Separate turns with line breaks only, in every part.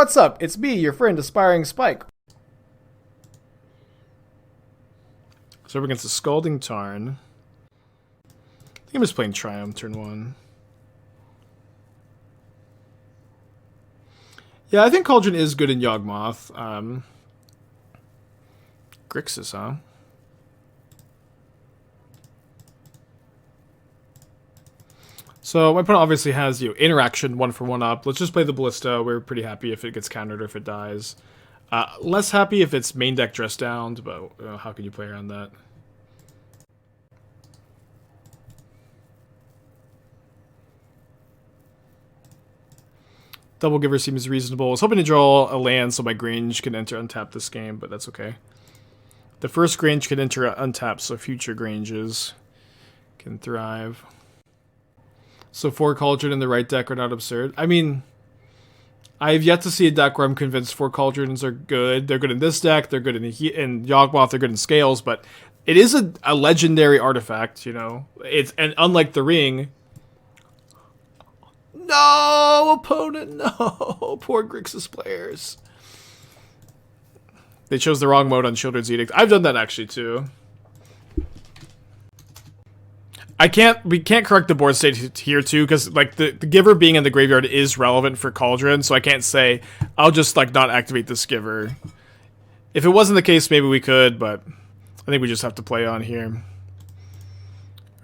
What's up? It's me, your friend Aspiring Spike. So we're against the Scalding Tarn. I think I'm just playing Triumph turn 1. Yeah, I think Cauldron is good in Yawgmoth. Grixis, huh? So my opponent obviously has, interaction 1-for-1 up. Let's just play the Ballista. We're pretty happy if it gets countered or if it dies. Less happy if it's main deck dress down, but how can you play around that? Double Giver seems reasonable. I was hoping to draw a land so my Grange can enter untap this game, but that's okay. The first Grange can enter untap, so future Granges can thrive. So 4 Cauldron in the right deck are not absurd. I mean, I have yet to see a deck where I'm convinced 4 Cauldrons are good. They're good in this deck, they're good in Yawgmoth, they're good in Scales, but it is a legendary artifact, It's and unlike the Ring. No, opponent, no. Poor Grixis players. They chose the wrong mode on Children's Edict. I've done that actually too. We can't correct the board state here too, because like the Giver being in the graveyard is relevant for Cauldron, so I can't say I'll just like not activate this Giver. If it wasn't the case, maybe we could, but I think we just have to play on here.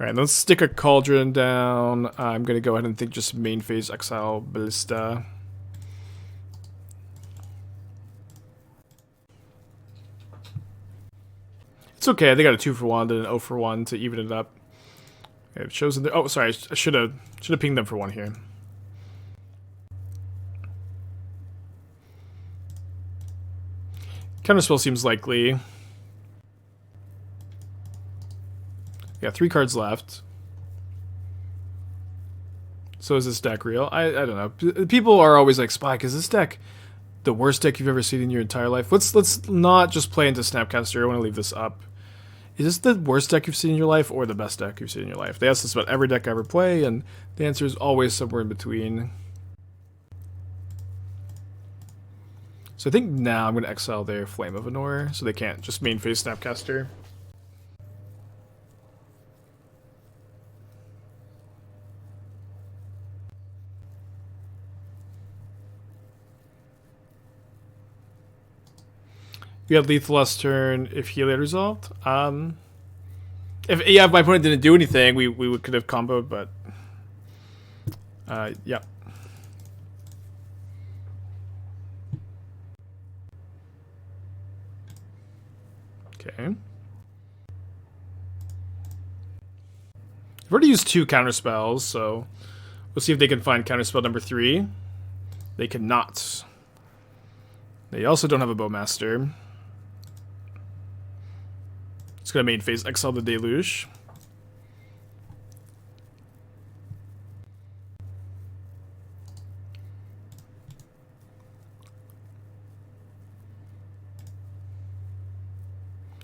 Alright, let's stick a Cauldron down. I'm gonna go ahead and think just main phase exile Ballista. It's okay, they got a 2-for-1 and an 0-for-1 to even it up. It shows in there. Oh, sorry, I should have pinged them for 1 here. Counterspell seems likely. Yeah, 3 cards left. So is this deck real? I don't know. People are always like, Spike, is this deck the worst deck you've ever seen in your entire life? Let's not just play into Snapcaster. I want to leave this up. Is this the worst deck you've seen in your life or the best deck you've seen in your life? They ask this about every deck I ever play, and the answer is always somewhere in between. So I think now I'm going to exile their Flame of Anor, so they can't just main phase Snapcaster. We had lethal last turn if Heliod resolved. If my opponent didn't do anything, we could have comboed, but yeah. Okay. I've already used 2 counterspells, so we'll see if they can find counterspell number 3. They cannot. They also don't have a Bowmaster. It's going to main phase exile the Deluge.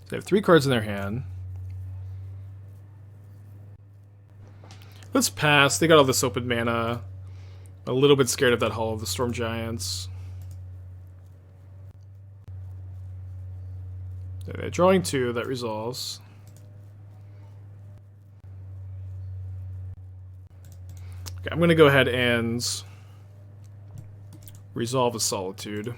They have 3 cards in their hand. Let's pass. They got all this open mana. A little bit scared of that Hall of the Storm Giants. They're drawing 2, that resolves. Okay, I'm going to go ahead and resolve a Solitude.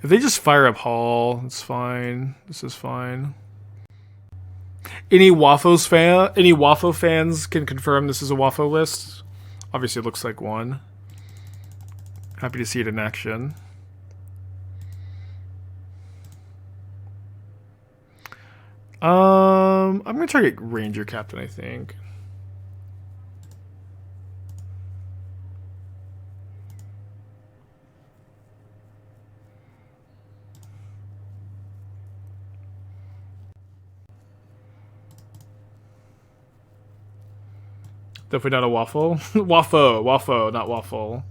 If they just fire up Hall, it's fine. This is fine. Any Waffo fans can confirm this is a Waffo list. Obviously, it looks like one. Happy to see it in action. I'm gonna target Ranger-Captain, I think. Definitely not a waffle. Waffo, not waffle.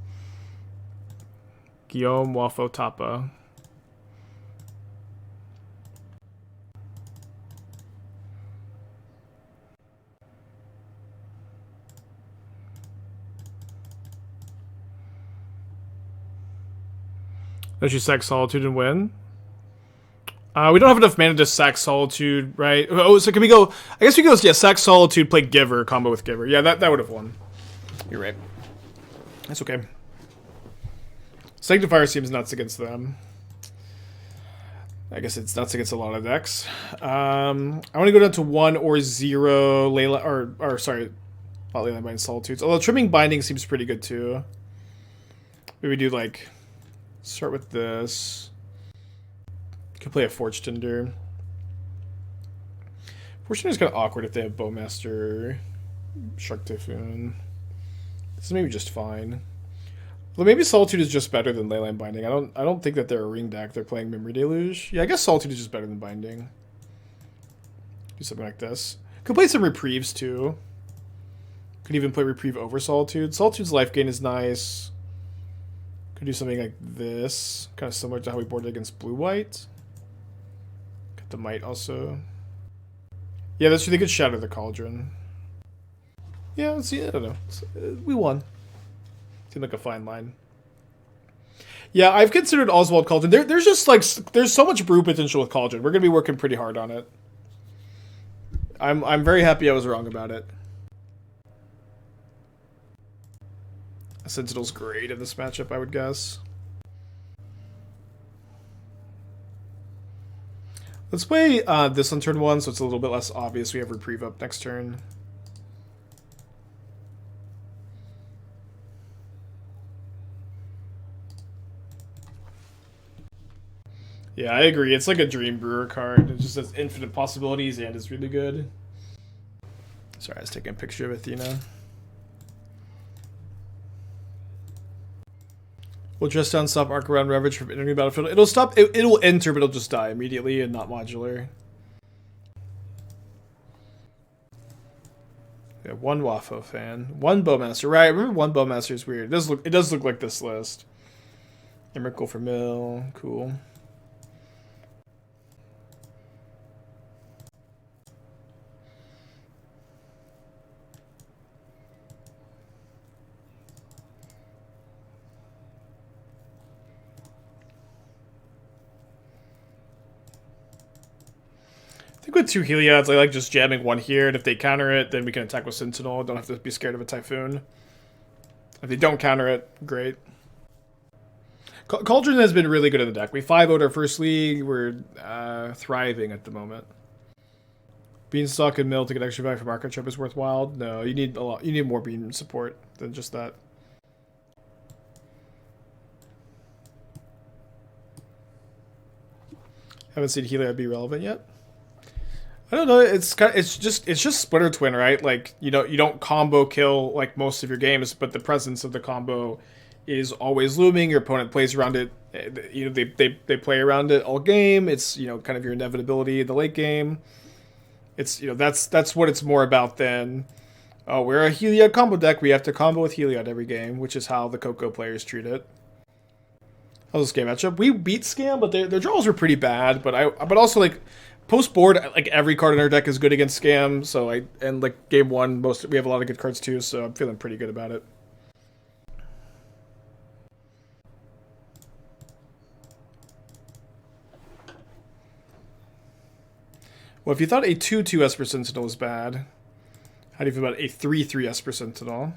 Guillaume Waffo Tapa. Don't you sack Solitude and win? We don't have enough mana to sack Solitude, right? Oh, so can we go... I guess we go, yeah, sack Solitude, play Giver, combo with Giver. Yeah, that would have won. You're right. That's okay. Sanctifier seems nuts against them. I guess it's nuts against a lot of decks. I want to go down to 1 or 0 Leyline... Or sorry, not Leyline Binding, Solitudes. Although Trimming Binding seems pretty good, too. Maybe do, like... Start with this. Could play a Forge-Tender. Forge-Tender is kind of awkward if they have Bowmaster, Shark Typhoon. This is maybe just fine. Well, maybe Solitude is just better than Leyline Binding. I don't think that they're a ring deck. They're playing Memory Deluge. Yeah, I guess Solitude is just better than Binding. Do something like this. Could play some Reprieves too. Could even play Reprieve over Solitude. Solitude's life gain is nice. Could do something like this. Kind of similar to how we boarded against blue-white. Got the Mite also. Yeah, that's really good. Shatter the Cauldron. Yeah, let's see. I don't know. We won. Seemed like a fine line. Yeah, I've considered Oswald Cauldron. There's just like... There's so much brew potential with Cauldron. We're going to be working pretty hard on it. I'm very happy I was wrong about it. Sentinel's great in this matchup, I would guess. Let's play this on turn 1, so it's a little bit less obvious. We have Reprieve up next turn. Yeah, I agree. It's like a Dream Brewer card. It just has infinite possibilities and is really good. Sorry, I was taking a picture of Athena. Will Dress Down stop Arc Around Ravage from entering the battlefield? It'll stop. It'll enter, but it'll just die immediately and not modular. Yeah, one Waffo fan, one Bowmaster. Right, I remember one Bowmaster is weird. It does look like this list. Emrakul for mill, cool. With 2 Heliods, I like just jamming 1 here, and if they counter it, then we can attack with Sentinel. Don't have to be scared of a Typhoon. If they don't counter it, great. Cauldron has been really good in the deck. We 5-0'd our first league. We're thriving at the moment. Beanstalk and Mill to get extra value from Market Trip is worthwhile. No, you need a lot. You need more bean support than just that. Haven't seen Heliod be relevant yet. I don't know. It's just Splitter Twin, right? Like you don't combo kill like most of your games, but the presence of the combo is always looming. Your opponent plays around it. You know they play around it all game. It's kind of your inevitability in the late game. It's that's what it's more about than oh we're a Heliod combo deck. We have to combo with Heliod every game, which is how the Coco players treat it. How's this game matchup? We beat Scam, but their draws were pretty bad. But also like. Post board, like every card in our deck is good against Scam, so like game 1, we have a lot of good cards too, so I'm feeling pretty good about it. Well, if you thought a 2/2 Esper Sentinel was bad, how do you feel about a 3/3 Esper Sentinel?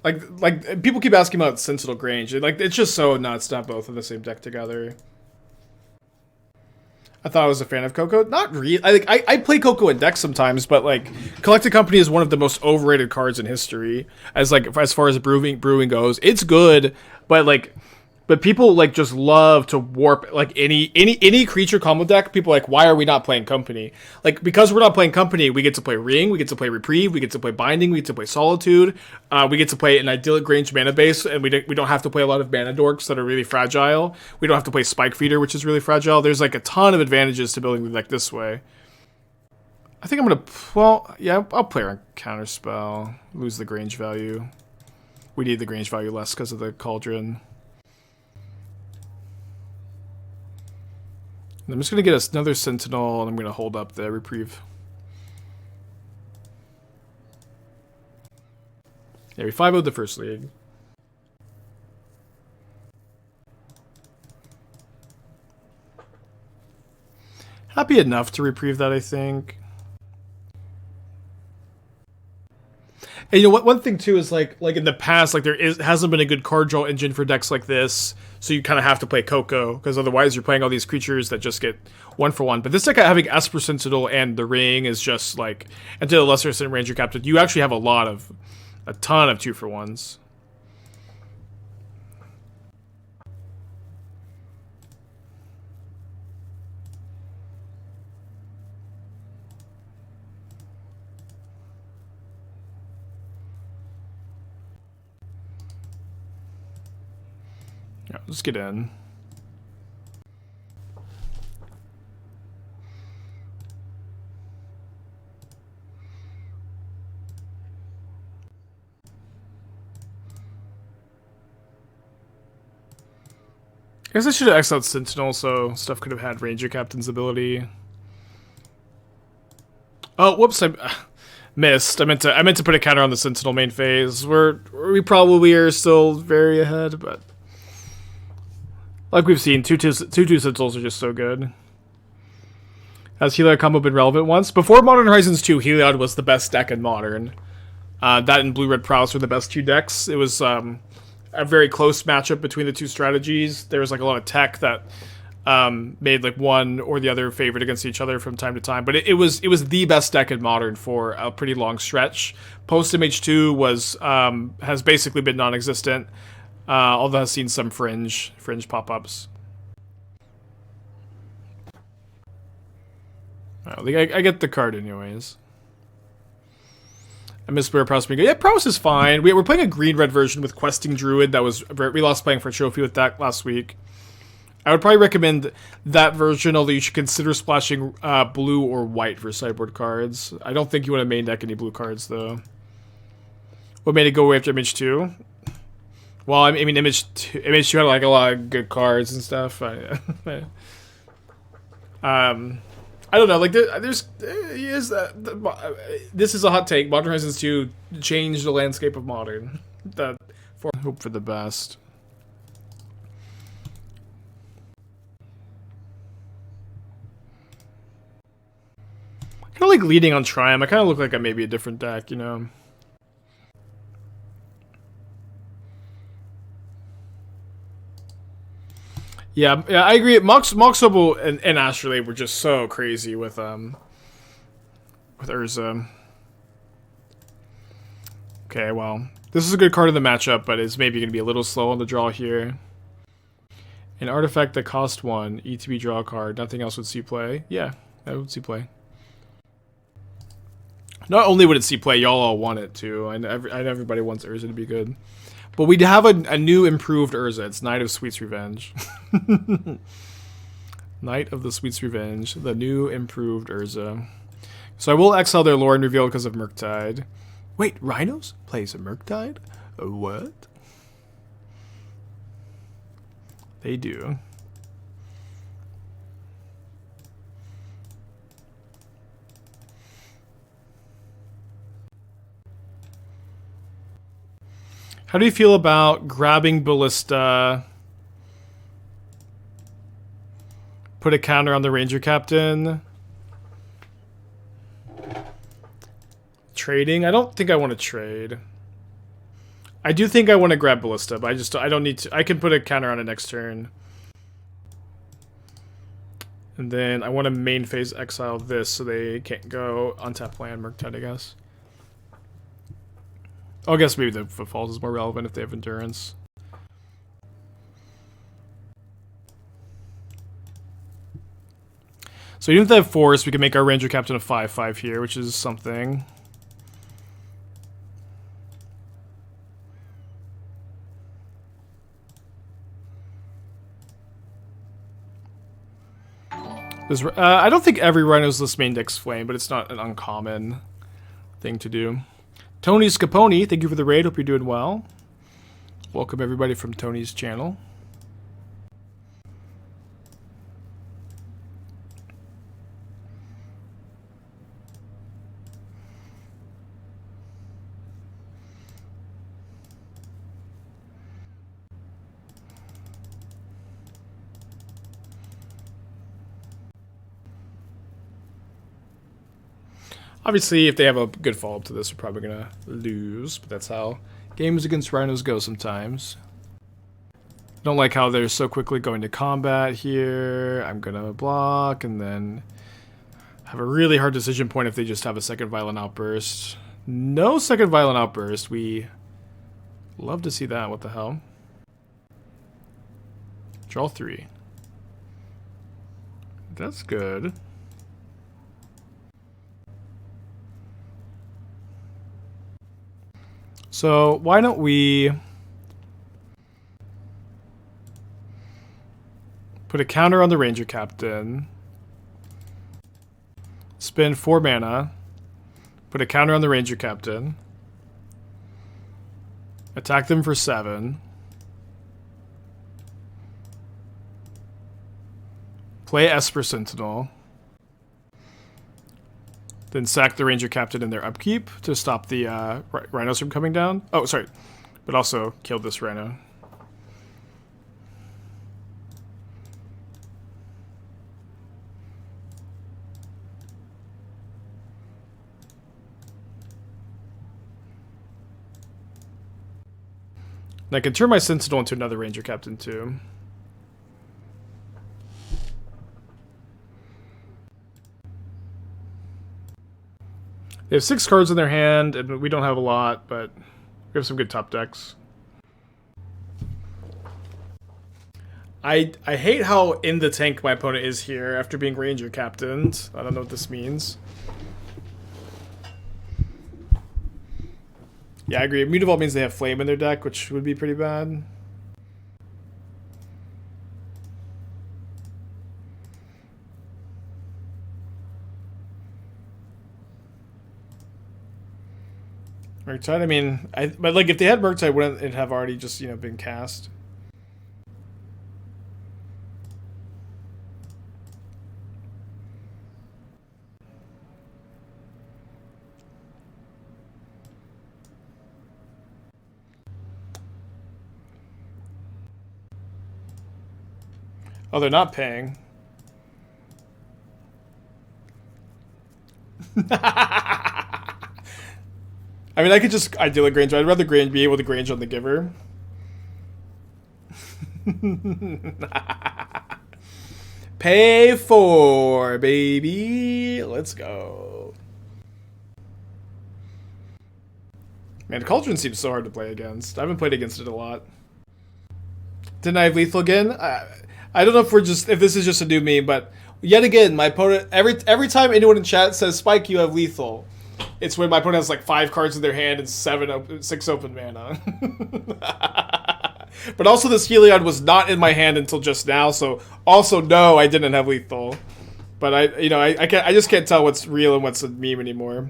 Like people keep asking about Sentinel Grange, it's just so nuts not both in the same deck together. I thought I was a fan of Coco. Not really. I play Coco in decks sometimes, but like Collected Company is one of the most overrated cards in history as far as brewing goes. It's good, but people like just love to warp like any creature combo deck. People are like, why are we not playing Company? Like because we're not playing Company, we get to play Ring, we get to play Reprieve, we get to play Binding, we get to play Solitude, we get to play an Idyllic Grange mana base, and we don't have to play a lot of mana dorks that are really fragile. We don't have to play Spike Feeder, which is really fragile. There's like a ton of advantages to building the deck this way. I think I'm gonna, well, yeah, I'll play our counterspell. Lose the Grange value. We need the Grange value less because of the Cauldron. And I'm just gonna get us another Sentinel, and I'm gonna hold up the Reprieve. Yeah, we 5-0'd the first league. Happy enough to Reprieve that, I think. And you know what? One thing too is like in the past, like hasn't been a good card draw engine for decks like this, so you kind of have to play Coco because otherwise you're playing all these creatures that just get 1-for-1. But this deck having Esper Sentinel and the Ring is just like, and to the lesser extent Ranger-Captain, you actually have a ton of 2-for-1s. Yeah, let's get in. I guess I should have exiled Sentinel so stuff could have had Ranger-Captain's ability. Oh, whoops! I missed. I meant to put a counter on the Sentinel main phase. We probably are still very ahead, but like we've seen, 2/2 Sentinels are just so good. Has Heliod combo been relevant once? Before Modern Horizons 2, Heliod was the best deck in Modern. That and Blue-Red Prowess were the best two decks. It was a very close matchup between the two strategies. There was like a lot of tech that made like one or the other favored against each other from time to time. But it was the best deck in Modern for a pretty long stretch. Post MH2 has basically been non-existent. Although has seen some fringe pop-ups. I get the card anyways. I miss Spirit Prowess being good. Yeah, Prowess is fine. We're playing a green-red version with Questing Druid. We lost playing for Trophy with that last week. I would probably recommend that version, although you should consider splashing blue or white for sideboard cards. I don't think you want to main deck any blue cards, though. What made it go away after Image 2? Well, I mean, Image 2 had like a lot of good cards and stuff. I don't know. Like, this is a hot take. Modern Horizons 2 changed the landscape of Modern. Hope for the best. Kind of like leading on Triumph. I kind of look like I may be a different deck, you know. Yeah, I agree. Mox Noble and Astrolabe were just so crazy with Urza. Okay, well, this is a good card in the matchup, but it's maybe going to be a little slow on the draw here. An artifact that cost 1, ETB draw a card, nothing else would see play. Yeah, that would see play. Not only would it see play, y'all all want it too. I know everybody wants Urza to be good. But we have a new improved Urza. It's Knight of Sweet's Revenge. Knight of the Sweet's Revenge. The new improved Urza. So I will exile their lore and reveal because of Murktide. Wait, Rhinos plays a Murktide? What? They do. How do you feel about grabbing Ballista? Put a counter on the Ranger-Captain. Trading? I don't think I want to trade. I do think I want to grab Ballista, but I don't need to. I can put a counter on it next turn. And then I want to main phase exile this so they can't go untap land Murktide, I guess. I guess maybe the Footfalls is more relevant if they have Endurance. So even if they have Force, we can make our Ranger-Captain a 5/5 here, which is something. I don't think every Rhino's list main deck's Flame, but it's not an uncommon thing to do. Tony Scaponi, thank you for the raid. Hope you're doing well. Welcome everybody from Tony's channel. Obviously, if they have a good follow-up to this, we're probably going to lose, but that's how games against Rhinos go sometimes. Don't like how they're so quickly going to combat here. I'm going to block and then have a really hard decision point if they just have a second Violent Outburst. No second Violent Outburst. We love to see that. What the hell? Draw 3. That's good. So why don't we put a counter on the Ranger-Captain, spend 4 mana, put a counter on the Ranger-Captain, attack them for 7, play Esper Sentinel, then sack the Ranger-Captain in their upkeep to stop the Rhinos from coming down. Oh, sorry. But also kill this Rhino. And I can turn my Sentinel into another Ranger-Captain too. They have 6 cards in their hand, and we don't have a lot, but we have some good top decks. I hate how in the tank my opponent is here after being Ranger Captained. I don't know what this means. Yeah, I agree. Mutavault means they have Flame in their deck, which would be pretty bad. Murktide, I mean, but like if they had Murktide, wouldn't it have already just, you know, been cast? Oh, they're not paying. I mean, I could just Idyllic Grange. I'd rather Grange be able to Grange on the Giver. Pay 4, baby. Let's go. Man, Cauldron seems so hard to play against. I haven't played against it a lot. Didn't I have lethal again? I don't know if this is just a new meme, but yet again, my opponent every time anyone in chat says Spike, you have lethal, it's when my opponent has like 5 cards in their hand and 6 open mana. But also this Heliod was not in my hand until just now, so also no, I didn't have lethal. But I just can't tell what's real and what's a meme anymore.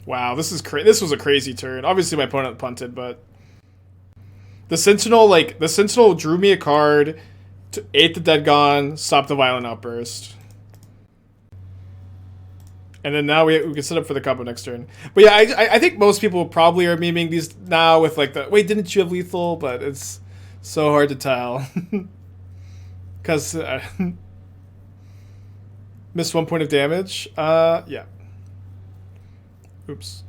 Wow, this was a crazy turn. Obviously my opponent punted, but the Sentinel drew me a card, ate the Dead Gone, stopped the Violent Outburst. And then now we can set up for the combo next turn. But yeah, I think most people probably are memeing these now with like the, wait, didn't you have lethal? But it's so hard to tell. Because missed 1 point of damage. Yeah. Oops.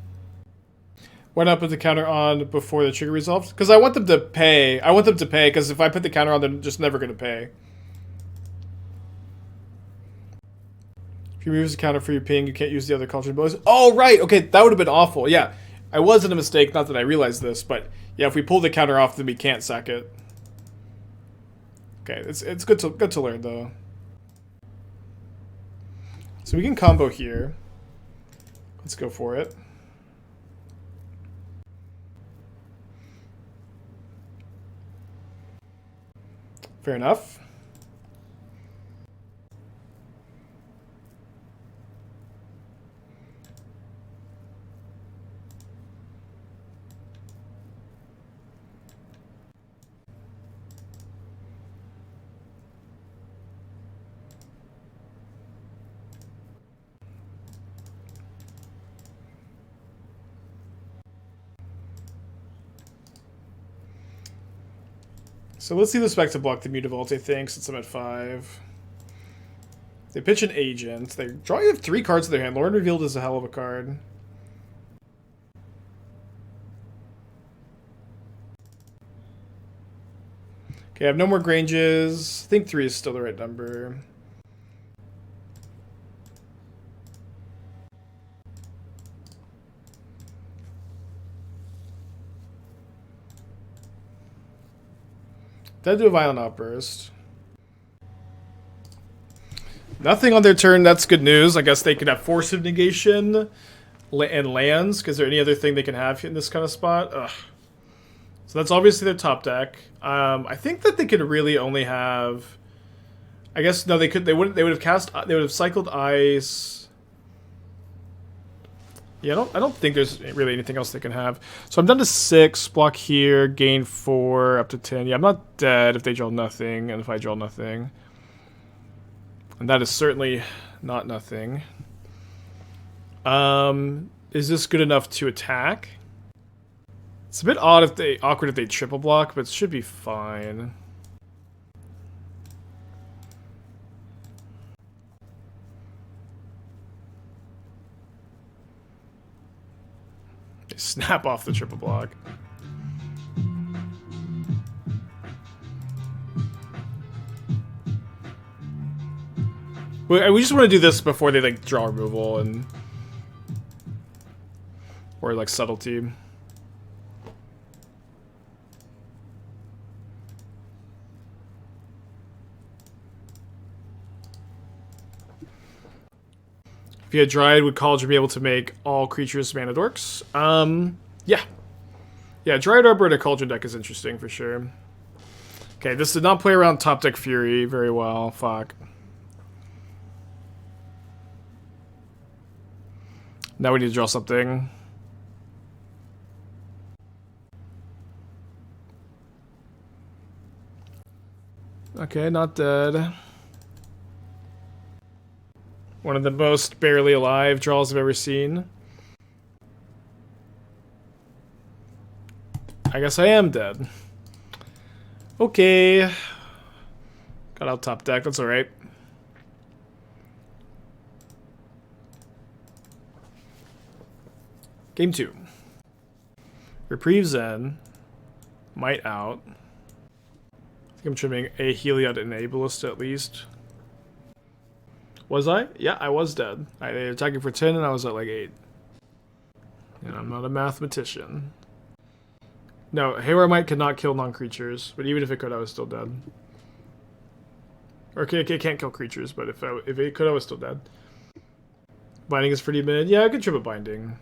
Why not put the counter on before the trigger resolved? Because I want them to pay. I want them to pay, because if I put the counter on, they're just never going to pay. If you use the counter for your ping, you can't use the other Cauldron bows. Oh, right. Okay, that would have been awful. Yeah, I wasn't a mistake. Not that I realized this, but yeah, if we pull the counter off, then we can't sack it. Okay, it's good to learn though. So we can combo here. Let's go for it. Fair enough. So let's see the spec to block the Mutavault, I think, since I'm at 5. They pitch an Agent. They draw 3 cards in their hand. Lord Revealed is a hell of a card. Okay, I have no more Granges. I think 3 is still the right number. Dead to a Violent Outburst. Nothing on their turn, that's good news. I guess they could have Force of Negation and lands, because there any other thing they can have in this kind of spot? Ugh. So that's obviously their top deck. I think that they could really only have... I guess, no, they would have cycled Ice... Yeah, I don't think there's really anything else they can have. So I'm down to 6, block here, gain 4, up to 10. Yeah, I'm not dead if they draw nothing, and if I draw nothing. And that is certainly not nothing. Is this good enough to attack? It's a bit awkward if they triple block, but it should be fine. Snap off the triple block. We just want to do this before they like draw removal and or like subtlety. If you had Dryad, would Cauldron be able to make all creatures mana dorks? Yeah. Yeah, Dryad Arbor in a Cauldron deck is interesting for sure. Okay, this did not play around top deck Fury very well. Fuck. Now we need to draw something. Okay, not dead. One of the most barely alive draws I've ever seen. I guess I am dead. Okay. Got out top deck, that's alright. Game 2. Reprieve's in. Mite out. I think I'm trimming a Heliod and a Ballista at least. Was I? Yeah, I was dead. They were attacking for 10 and I was at like 8. And I'm not a mathematician. No, Haywire Mite could not kill non-creatures, but even if it could, I was still dead. Or okay, it can't kill creatures, but if it could, I was still dead. Binding is pretty mid. Yeah, I could trip a Binding.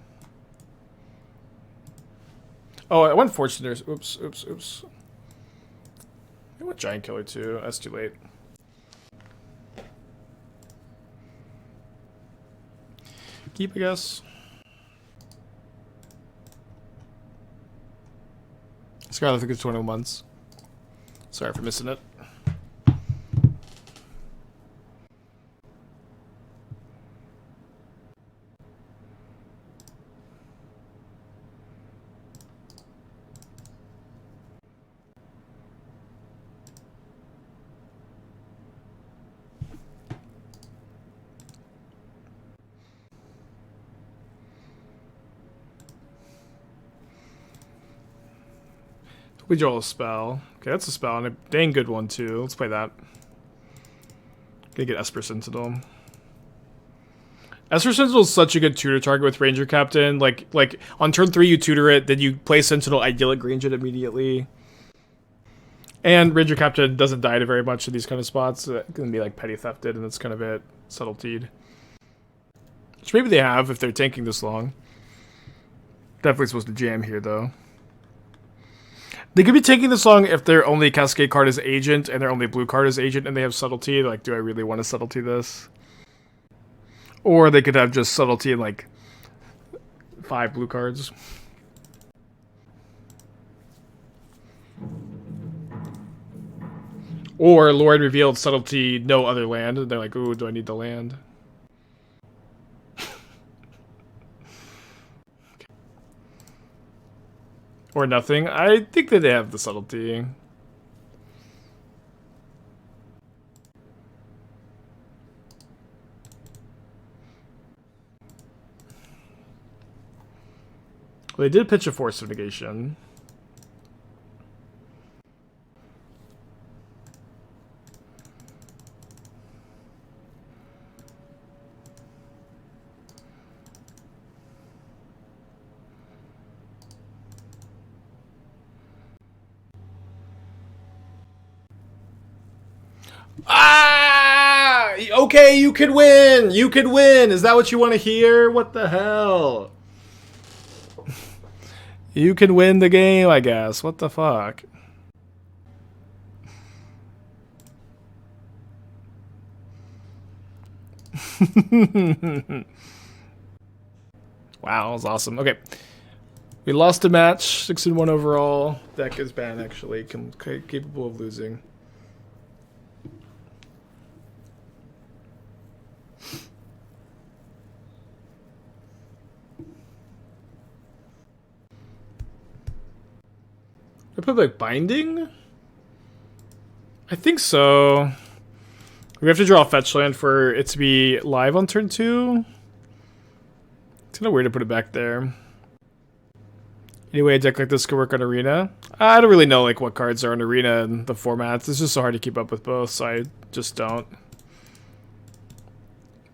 Oh, I went Forge-Tender. Oops. I went Giant Killer too. That's too late. Keep, I guess. Scarlet, I think it's 21 months. Sorry for missing it. We draw a spell. Okay, that's a spell, and a dang good one, too. Let's play that. Gonna get Esper Sentinel. Esper Sentinel is such a good tutor target with Ranger-Captain. Like on turn 3, you tutor it, then you play Sentinel, Idyllic, Grange it immediately. And Ranger-Captain doesn't die to very much in these kind of spots. It can be like petty thefted, and that's kind of it. Subtletied. Which maybe they have if they're tanking this long. Definitely supposed to jam here, though. They could be taking this long if their only Cascade card is Agent and their only blue card is Agent and they have Subtlety. Like, do I really want to Subtlety this? Or they could have just Subtlety and, like, 5 blue cards. Or Lord revealed Subtlety, no other land. And they're like, ooh, do I need the land? Or nothing. I think that they have the Subtlety. Well, they did pitch a Force of Negation. Ah! Okay, you could win! You could win! Is that what you want to hear? What the hell? You can win the game, I guess. What the fuck? Wow, that was awesome. Okay. We lost a match, 6-1 overall. Deck is banned, actually. Capable of losing. I put like Binding? I think so. We have to draw a fetch land for it to be live on turn 2. It's kind of weird to put it back there. Anyway, a deck like this could work on Arena. I don't really know like what cards are on Arena and the formats. It's just so hard to keep up with both, so I just don't. But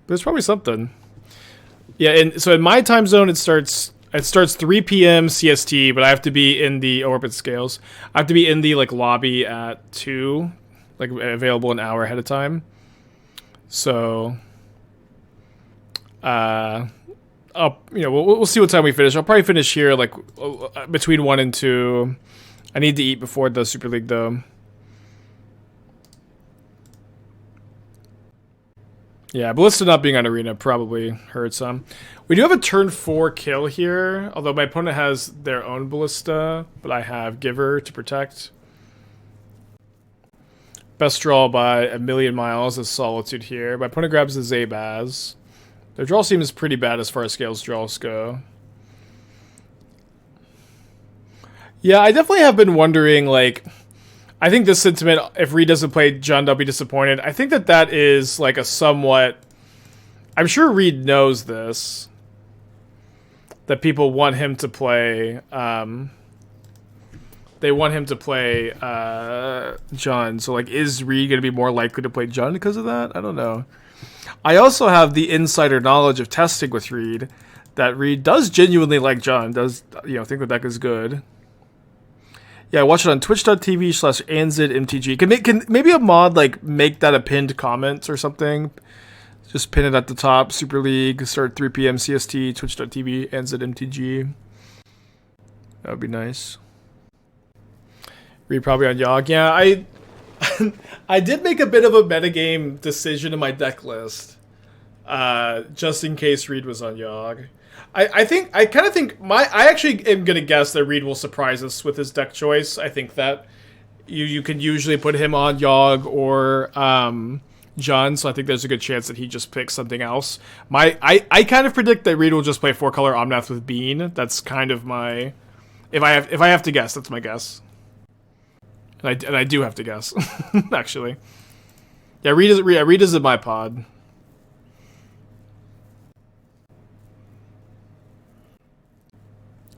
there's probably something. Yeah, and so in my time zone it starts 3 p.m. CST, but I have to be in the orbit scales. I have to be in the like lobby at 2, like available an hour ahead of time. So, we'll see what time we finish. I'll probably finish here like between 1 and 2. I need to eat before the Super League though. Yeah, Ballista not being on Arena probably hurts some. We do have a turn 4 kill here, although my opponent has their own Ballista, but I have Giver to protect. Best draw by a million miles is Solitude here. My opponent grabs the Zabaz. Their draw seems pretty bad as far as scales draws go. Yeah, I definitely have been wondering, like, I think this sentiment, if Reed doesn't play Jund, I'll be disappointed. I think that is like a somewhat... I'm sure Reed knows this. That people want him to play... they want him to play Jund. So, like, is Reed going to be more likely to play Jund because of that? I don't know. I also have the insider knowledge of testing with Reed that Reed does genuinely like Jund. Does, think the deck is good. Yeah, watch it on twitch.tv/ANZMTG. Can maybe a mod like make that a pinned comment or something? Just pin it at the top. Super League, start 3 p.m. CST, twitch.tv, ANZMTG. That would be nice. Read probably on Yogg. Yeah, I did make a bit of a metagame decision in my deck list. Just in case Reed was on Yogg. I actually am gonna guess that Reed will surprise us with his deck choice. I think that you can usually put him on Yogg or Jund, so I think there's a good chance that he just picks something else. I kind of predict that Reed will just play 4-color Omnath with Bean. That's kind of my if I have to guess, that's my guess. And I do have to guess, actually. Yeah, Reed is in my pod.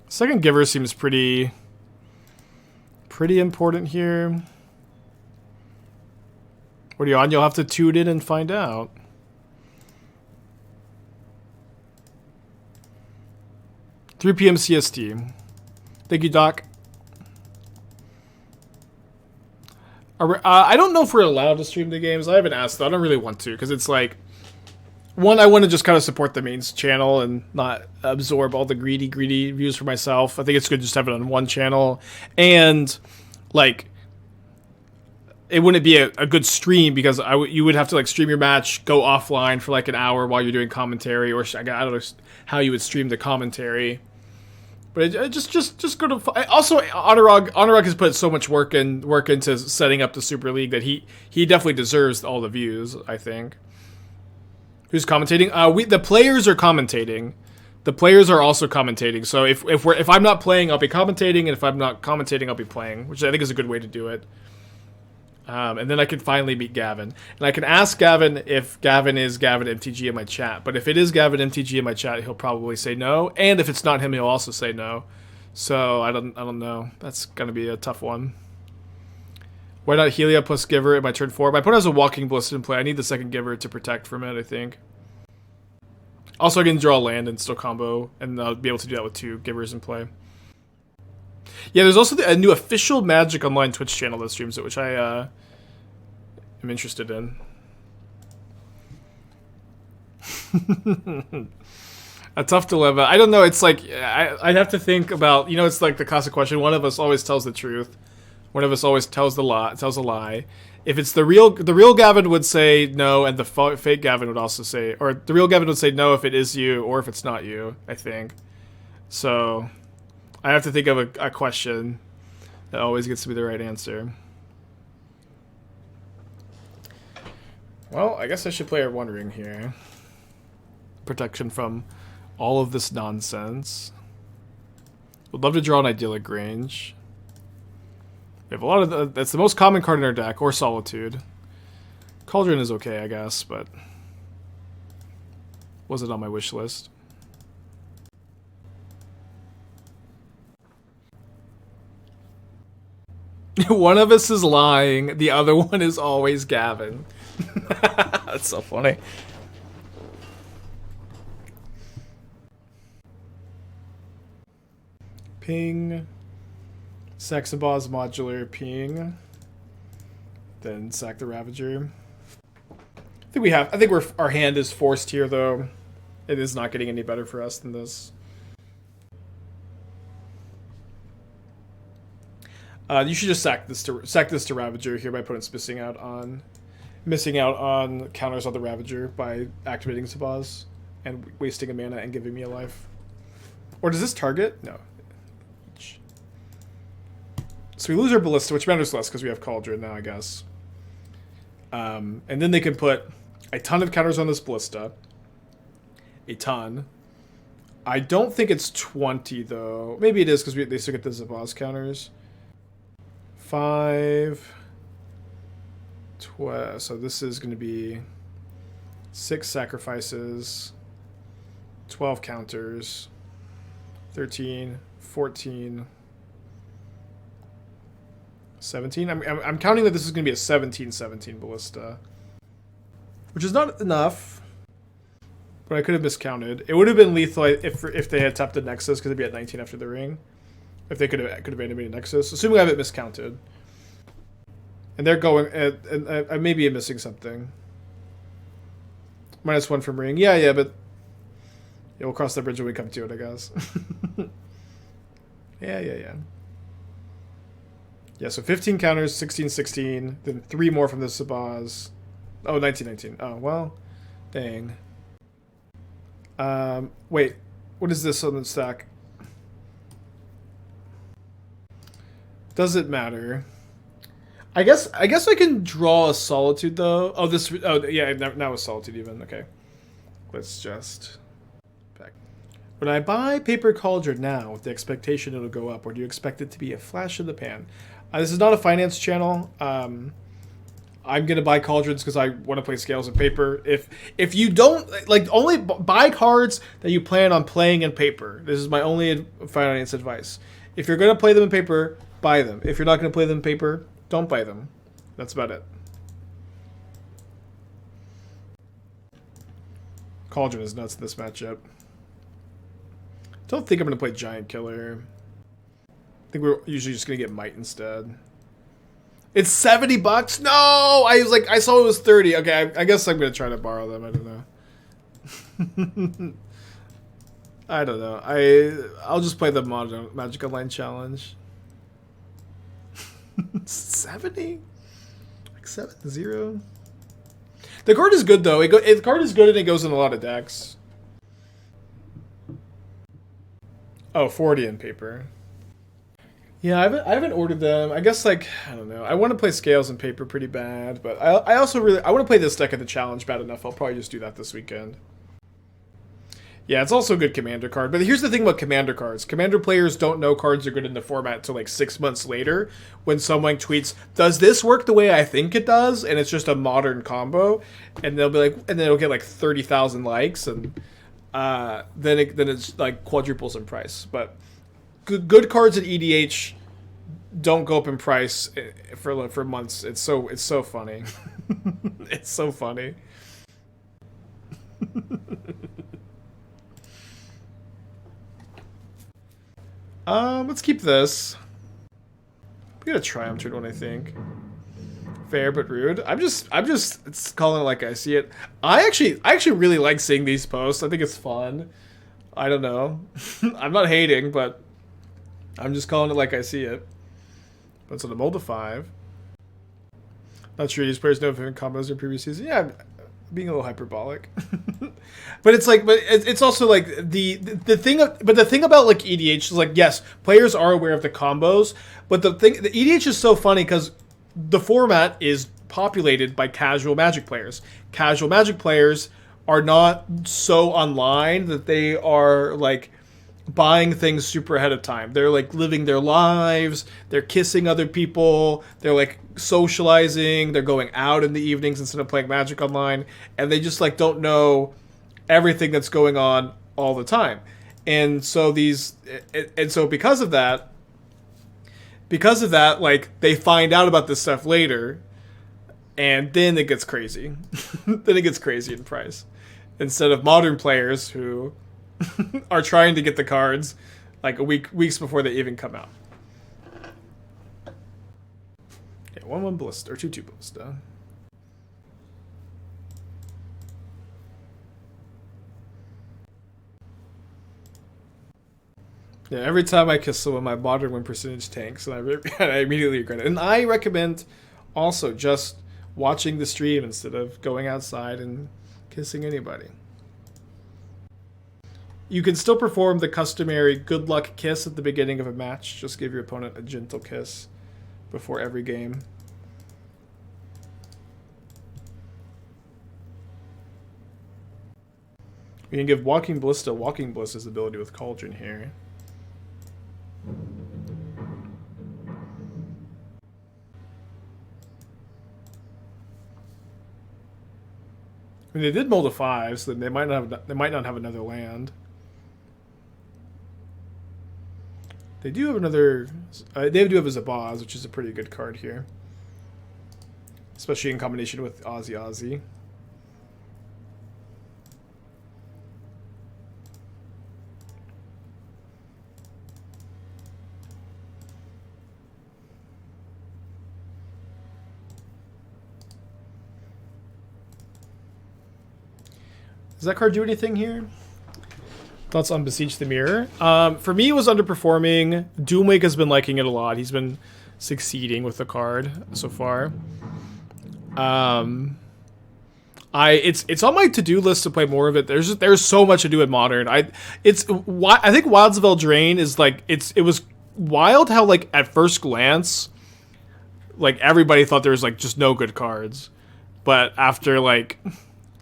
Second Giver seems pretty important here. What are you on? You'll have to tune in and find out. "3 p.m. CST. Thank you, Doc. I don't know if we're allowed to stream the games. I haven't asked, though. I don't really want to, because it's like... One, I want to just kind of support the main channel and not absorb all the greedy views for myself. I think it's good just to have it on one channel. And, like, it wouldn't be a good stream because you would have to, like, stream your match, go offline for, like, an hour while you're doing commentary. Or, I don't know how you would stream the commentary. But just go to... Also, Honorog has put so much work into setting up the Super League that he definitely deserves all the views, I think. Who's commentating? The players are commentating. The players are also commentating. So if I'm not playing, I'll be commentating, and if I'm not commentating, I'll be playing, which I think is a good way to do it. And then I can finally meet Gavin. And I can ask Gavin if Gavin is Gavin MTG in my chat. But if it is Gavin MTG in my chat, he'll probably say no. And if it's not him, he'll also say no. So I don't know. That's gonna be a tough one. Why not Heliod plus Giver in my turn 4? My opponent has a Walking Ballista in play. I need the second Giver to protect from it, I think. Also, I can draw land and still combo, and I'll be able to do that with 2 Givers in play. Yeah, there's also a new official Magic Online Twitch channel that streams it, which I am interested in. A tough dilemma. I don't know. It's like I'd have to think about. You know, it's like the classic question. One of us always tells the truth. One of us always tells a lie. If it's the real Gavin would say no, and the fake Gavin would also say, or the real Gavin would say no if it is you or if it's not you. I think. So, I have to think of a question that always gets to be the right answer. Well, I guess I should play a One Ring here. Protection from all of this nonsense. Would love to draw an Idyllic Grange. We have a lot of that's the most common card in our deck, or Solitude. Cauldron is okay, I guess, but wasn't on my wish list. One of us is lying, the other one is always Gavin. That's so funny. Ping. Saxonbaw's modular ping. Then sack the Ravager. I think our hand is forced here though. It is not getting any better for us than this. You should just sack this to Ravager here. My opponent's missing out on counters on the Ravager by activating Sabaz and wasting a mana and giving me a life. Or does this target? No. So we lose our Ballista, which matters less because we have Cauldron now, I guess. And then they can put a ton of counters on this Ballista. A ton. I don't think it's 20, though. Maybe it is because they still get the Zabaz counters. 5... 12. So this is going to be 6 sacrifices. 12 counters. 13, 14... 17? I'm counting that this is going to be a 17-17 Ballista. Which is not enough. But I could have miscounted. It would have been lethal if they had tapped the Nexus, because it'd be at 19 after the ring. If they could have animated Nexus. Assuming I have it miscounted. And they're going... and maybe I'm missing something. -1 from ring. Yeah, but... Yeah, we'll cross that bridge when we come to it, I guess. Yeah. Yeah, so 15 counters, 16-16, then 3 more from the Sabaz. Oh, 19-19. Oh, well, dang. Wait, what is this on the stack? Does it matter? I guess I can draw a Solitude though. Oh, yeah, now it's Solitude even. Okay, let's just back. Would I buy Paper Cauldron now with the expectation it'll go up, or do you expect it to be a flash in the pan? This is not a finance channel. I'm gonna buy Cauldrons because I want to play Scales and Paper. If you don't only buy cards that you plan on playing in Paper. This is my only finance advice. If you're gonna play them in Paper, buy them. If you're not gonna play them in Paper, don't buy them. That's about it. Cauldron is nuts in this matchup. Don't think I'm gonna play Giant Killer. I think we're usually just gonna get Mite instead. It's $70? No! I saw it was 30. Okay, I guess I'm gonna try to borrow them. I don't know. I don't know. I'll just play the Magic Online Challenge. 70? Like 7-0? The card is good though. The card is good and it goes in a lot of decks. Oh, 40 in Paper. Yeah, I haven't ordered them. I guess I don't know. I want to play Scales and Paper pretty bad, but I also I want to play this deck at the challenge bad enough. I'll probably just do that this weekend. Yeah, it's also a good commander card. But here's the thing about commander cards. Commander players don't know cards are good in the format until like 6 months later when someone tweets, does this work the way I think it does? And it's just a modern combo. And they'll be like, and then it'll get like 30,000 likes. And then it's like quadruples in price. But good cards at EDH don't go up in price for months. It's so funny. It's so funny. Let's keep this. We got a Triumph turn one, I think. Fair but rude. I'm just it's calling it like I see it. I actually really like seeing these posts. I think it's fun. I don't know. I'm not hating, but I'm just calling it like I see it. But so the mold of 5. Not sure these players know if combos in previous season. Yeah, being a little hyperbolic. But it's like, but it's also like the thing. But the thing about like EDH is like, yes, players are aware of the combos, but the EDH is so funny because the format is populated by casual Magic players. Casual Magic players are not so online that they are like buying things super ahead of time. They're like living their lives. They're kissing other people. They're like socializing. They're going out in the evenings instead of playing Magic online, and they just like don't know everything that's going on all the time. And so because of that, like they find out about this stuff later, and then it gets crazy. Then it gets crazy in price. Instead of modern players who are trying to get the cards like weeks before they even come out. Yeah, 1/1 Ballista or 2/2 Ballista. Yeah, every time I kiss someone, my modern win percentage tanks, and I immediately regret it. And I recommend also just watching the stream instead of going outside and kissing anybody. You can still perform the customary good luck kiss at the beginning of a match. Just give your opponent a gentle kiss before every game. We can give Walking Ballista's ability with Cauldron here. I mean, they did mold a 5, so they might not have another land. They do have another. They do have a Zabaz, which is a pretty good card here, especially in combination with Ozzy. Does that card do anything here? Thoughts on Besiege the Mirror? For me, it was underperforming. Doomwake has been liking it a lot. He's been succeeding with the card so far. It's on my to-do list to play more of it. There's so much to do in Modern. I think Wilds of Eldraine is like it was wild how like at first glance, like everybody thought there was like just no good cards, but after like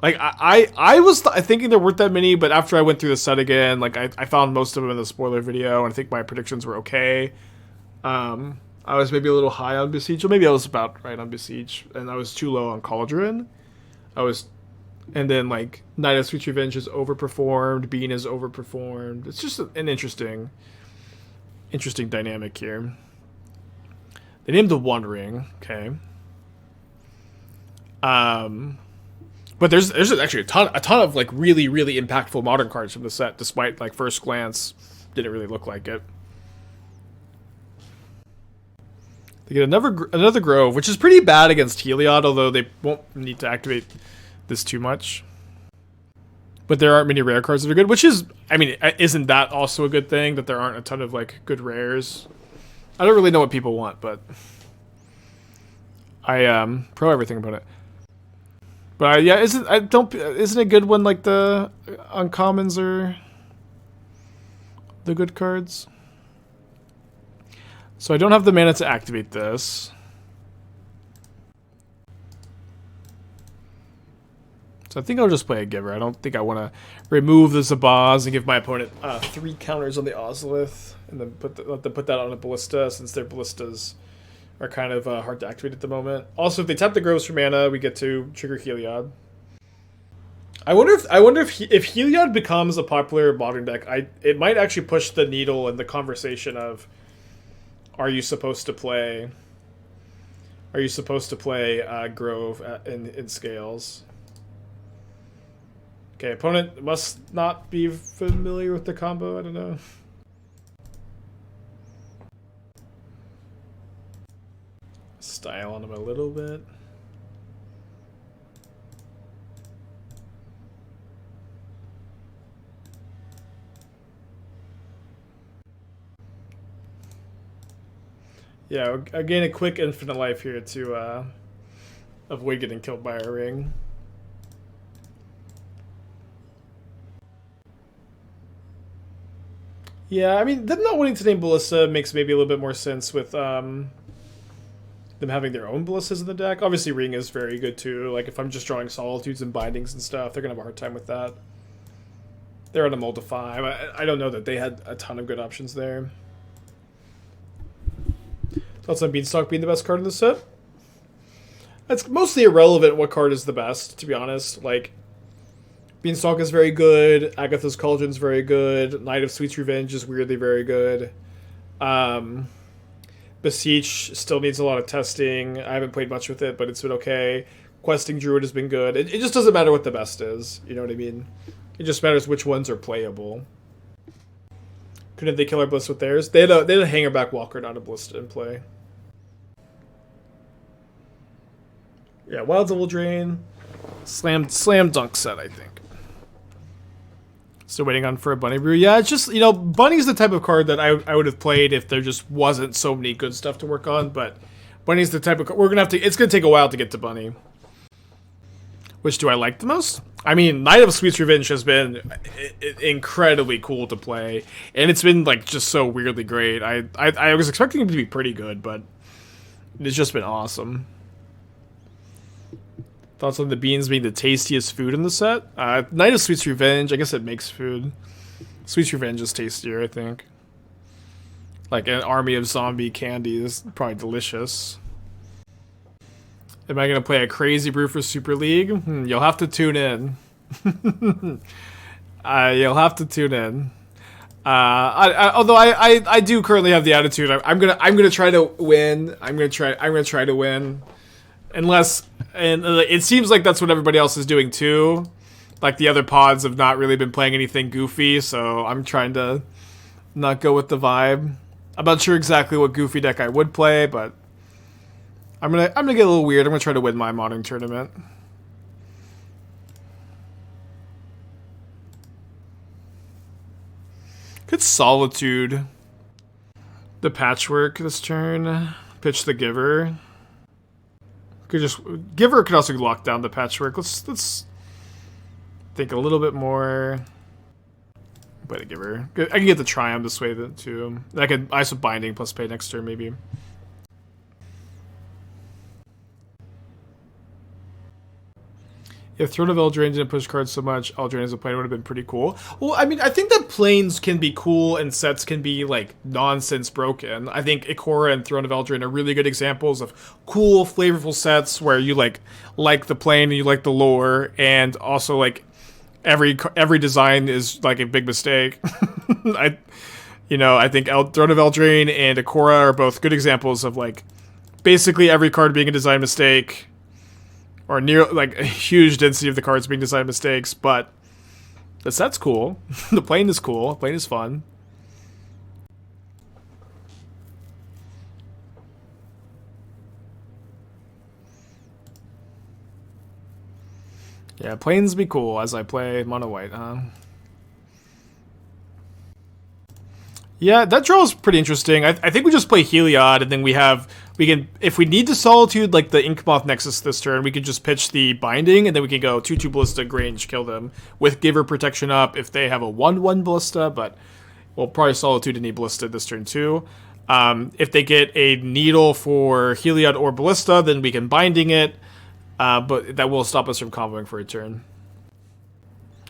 I was thinking there weren't that many, but after I went through the set again, like I found most of them in the spoiler video, and I think my predictions were okay. I was maybe a little high on Besiege, or maybe I was about right on Besiege, and I was too low on Cauldron. And then like Night of Sweet Revenge is overperformed, Bean is overperformed. It's just an interesting dynamic here. They named the One Ring, okay. But there's actually a ton of like really impactful Modern cards from the set, despite like first glance didn't really look like it. They get another Grove, which is pretty bad against Heliod, although they won't need to activate this too much. But there aren't many rare cards that are good, which is, I mean, isn't that also a good thing that there aren't a ton of like good rares? I don't really know what people want, but I pro everything about it. But yeah, isn't it good when like the uncommons are the good cards? So I don't have the mana to activate this. So I think I'll just play a Giver. I don't think I want to remove the Zabaz and give my opponent 3 counters on the Ozolith, and then let them put that on a Ballista, since their Ballistas are kind of hard to activate at the moment. Also, if they tap the Groves for mana, we get to trigger Heliod. I wonder if Heliod becomes a popular modern deck, it might actually push the needle in the conversation of, are you supposed to play Grove in Scales? Okay, opponent must not be familiar with the combo, I don't know. Style on him a little bit. Yeah, I gain a quick infinite life here to avoid getting killed by a ring. Yeah, I mean, them not wanting to name Ballista makes maybe a little bit more sense with them having their own Ballistas in the deck. Obviously, Ring is very good too. Like, if I'm just drawing Solitudes and Bindings and stuff, they're going to have a hard time with that. They're on a mull to 5. I don't know that they had a ton of good options there. Thoughts on Beanstalk being the best card in the set? It's mostly irrelevant what card is the best, to be honest. Like, Beanstalk is very good. Agatha's Cauldron is very good. Knight of Sweet's Revenge is weirdly very good. Beseech still needs a lot of testing. I haven't played much with it, but it's been okay. Questing Druid has been good. It just doesn't matter what the best is. You know what I mean? It just matters which ones are playable. Couldn't they kill our Ballista with theirs? They had a Hangerback Walker, not a Ballista in play. Yeah, Wild Double Drain. Slam dunk set, I think. Still waiting on for a Bunny Brew. Yeah, it's just, Bunny's the type of card that I would have played if there just wasn't so many good stuff to work on, but Bunny's the type of card it's gonna take a while to get to Bunny. Which do I like the most? I mean, Knight of Sweet's Revenge has been incredibly cool to play, and it's been like just so weirdly great. I was expecting it to be pretty good, but it's just been awesome. Thoughts on the beans being the tastiest food in the set? Knight of Sweet's Revenge, I guess it makes food. Sweet's Revenge is tastier, I think. Like an army of zombie candy is probably delicious. Am I going to play a crazy brew for Super League? You'll have to tune in. You'll have to tune in. Although I do currently have the attitude I'm gonna try to win. I'm gonna try to win. And it seems like that's what everybody else is doing too. Like, the other pods have not really been playing anything goofy, so I'm trying to not go with the vibe. I'm not sure exactly what goofy deck I would play, but I'm gonna get a little weird. I'm gonna try to win my modern tournament. Good Solitude. The Patchwork this turn. Pitch the Giver. Giver could also lock down the Patchwork. Let's think a little bit more. Play the Giver. I can get the Triumph this way too. I could ice with Binding plus pay next turn maybe. If Throne of Eldraine didn't push cards so much, Eldraine as a player would have been pretty cool. Well, I mean, I think that planes can be cool and sets can be, like, nonsense broken. I think Ikora and Throne of Eldraine are really good examples of cool, flavorful sets where you, like the plane and you like the lore, and also, like, every design is, like, a big mistake. I think Throne of Eldraine and Ikora are both good examples of, like, basically every card being a design mistake, or near, like, a huge density of the cards being design mistakes, but the set's cool. The plane is cool. The plane is fun. Yeah, planes be cool as I play mono white, huh? Yeah, that draw is pretty interesting. I think we just play Heliod, and then we can, if we need to Solitude, like the Inkmoth Nexus this turn, we could just pitch the Binding, and then we can go 2/2 Ballista, Grange, kill them, with Giver protection up if they have a 1/1 Ballista, but we'll probably Solitude and need Ballista this turn too. If they get a Needle for Heliod or Ballista, then we can Binding it, but that will stop us from comboing for a turn.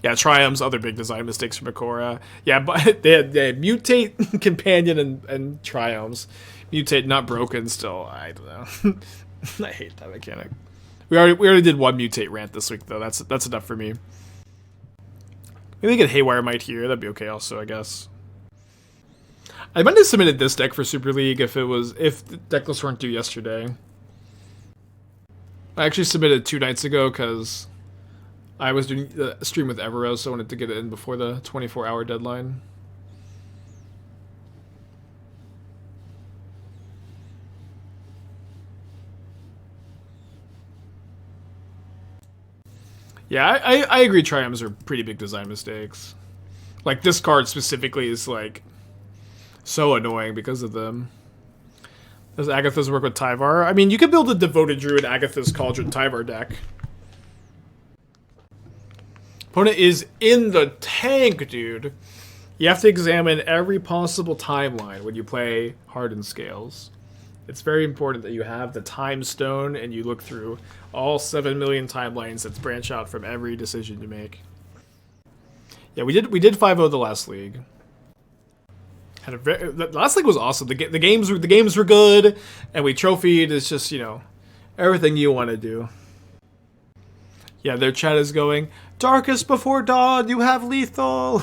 Yeah, Triome's other big design mistakes from Akora. Yeah, but they had Mutate, Companion, and Triomes. Mutate not broken still. I don't know. I hate that mechanic. We already did one Mutate rant this week though. That's enough for me. Maybe get Haywire Mite here. That'd be okay also, I guess. I might have submitted this deck for Super League if the Decklist weren't due yesterday. I actually submitted 2 nights ago because I was doing a stream with Everose, so I wanted to get it in before the 24-hour deadline. Yeah, I agree Triomes are pretty big design mistakes. Like, this card specifically is, like, so annoying because of them. Does Agatha's work with Tyvar? I mean, you could build a Devoted Druid Agatha's Cauldron Tyvar deck. Opponent is in the tank, dude. You have to examine every possible timeline when you play Hardened Scales. It's very important that you have the time stone and you look through all 7 million timelines that branch out from every decision you make. Yeah, we did 5-0 the last league. The last league was awesome. The games were good, and we trophied. It's just, you know, everything you want to do. Yeah, their chat is going, Darkest Before Dawn, you have lethal.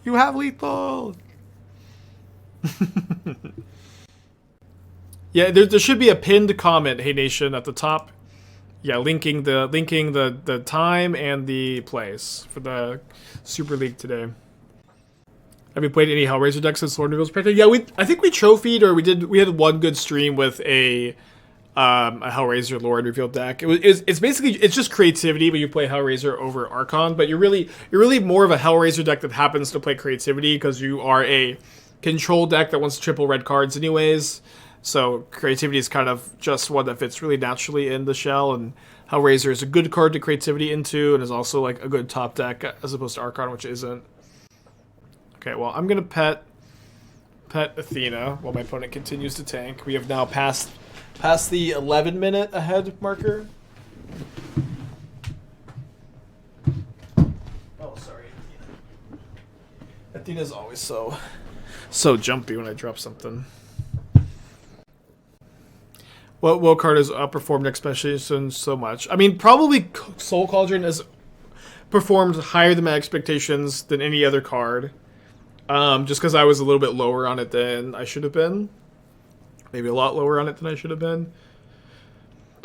You have lethal. Yeah, there should be a pinned comment, Hey Nation, at the top. Yeah, linking the time and the place for the Super League today. Have you played any Hellraiser decks since Lord Reveal's Protector? Yeah, I think we trophied, or we had one good stream with a Hellraiser Lord Revealed deck. It's basically just creativity, but you play Hellraiser over Archon. But you're really more of a Hellraiser deck that happens to play creativity because you are a control deck that wants triple red cards anyways. So creativity is kind of just one that fits really naturally in the shell, and Hellraiser is a good card to creativity into, and is also like a good top deck as opposed to Archon, which isn't. Okay, well, I'm gonna pet Athena while my opponent continues to tank. We have now passed the 11-minute ahead marker. Oh, sorry, Athena. Athena's always so jumpy when I drop something. What card has outperformed expectations so much? I mean, probably Soul Cauldron has performed higher than my expectations than any other card. Just because I was a little bit lower on it than I should have been. Maybe a lot lower on it than I should have been.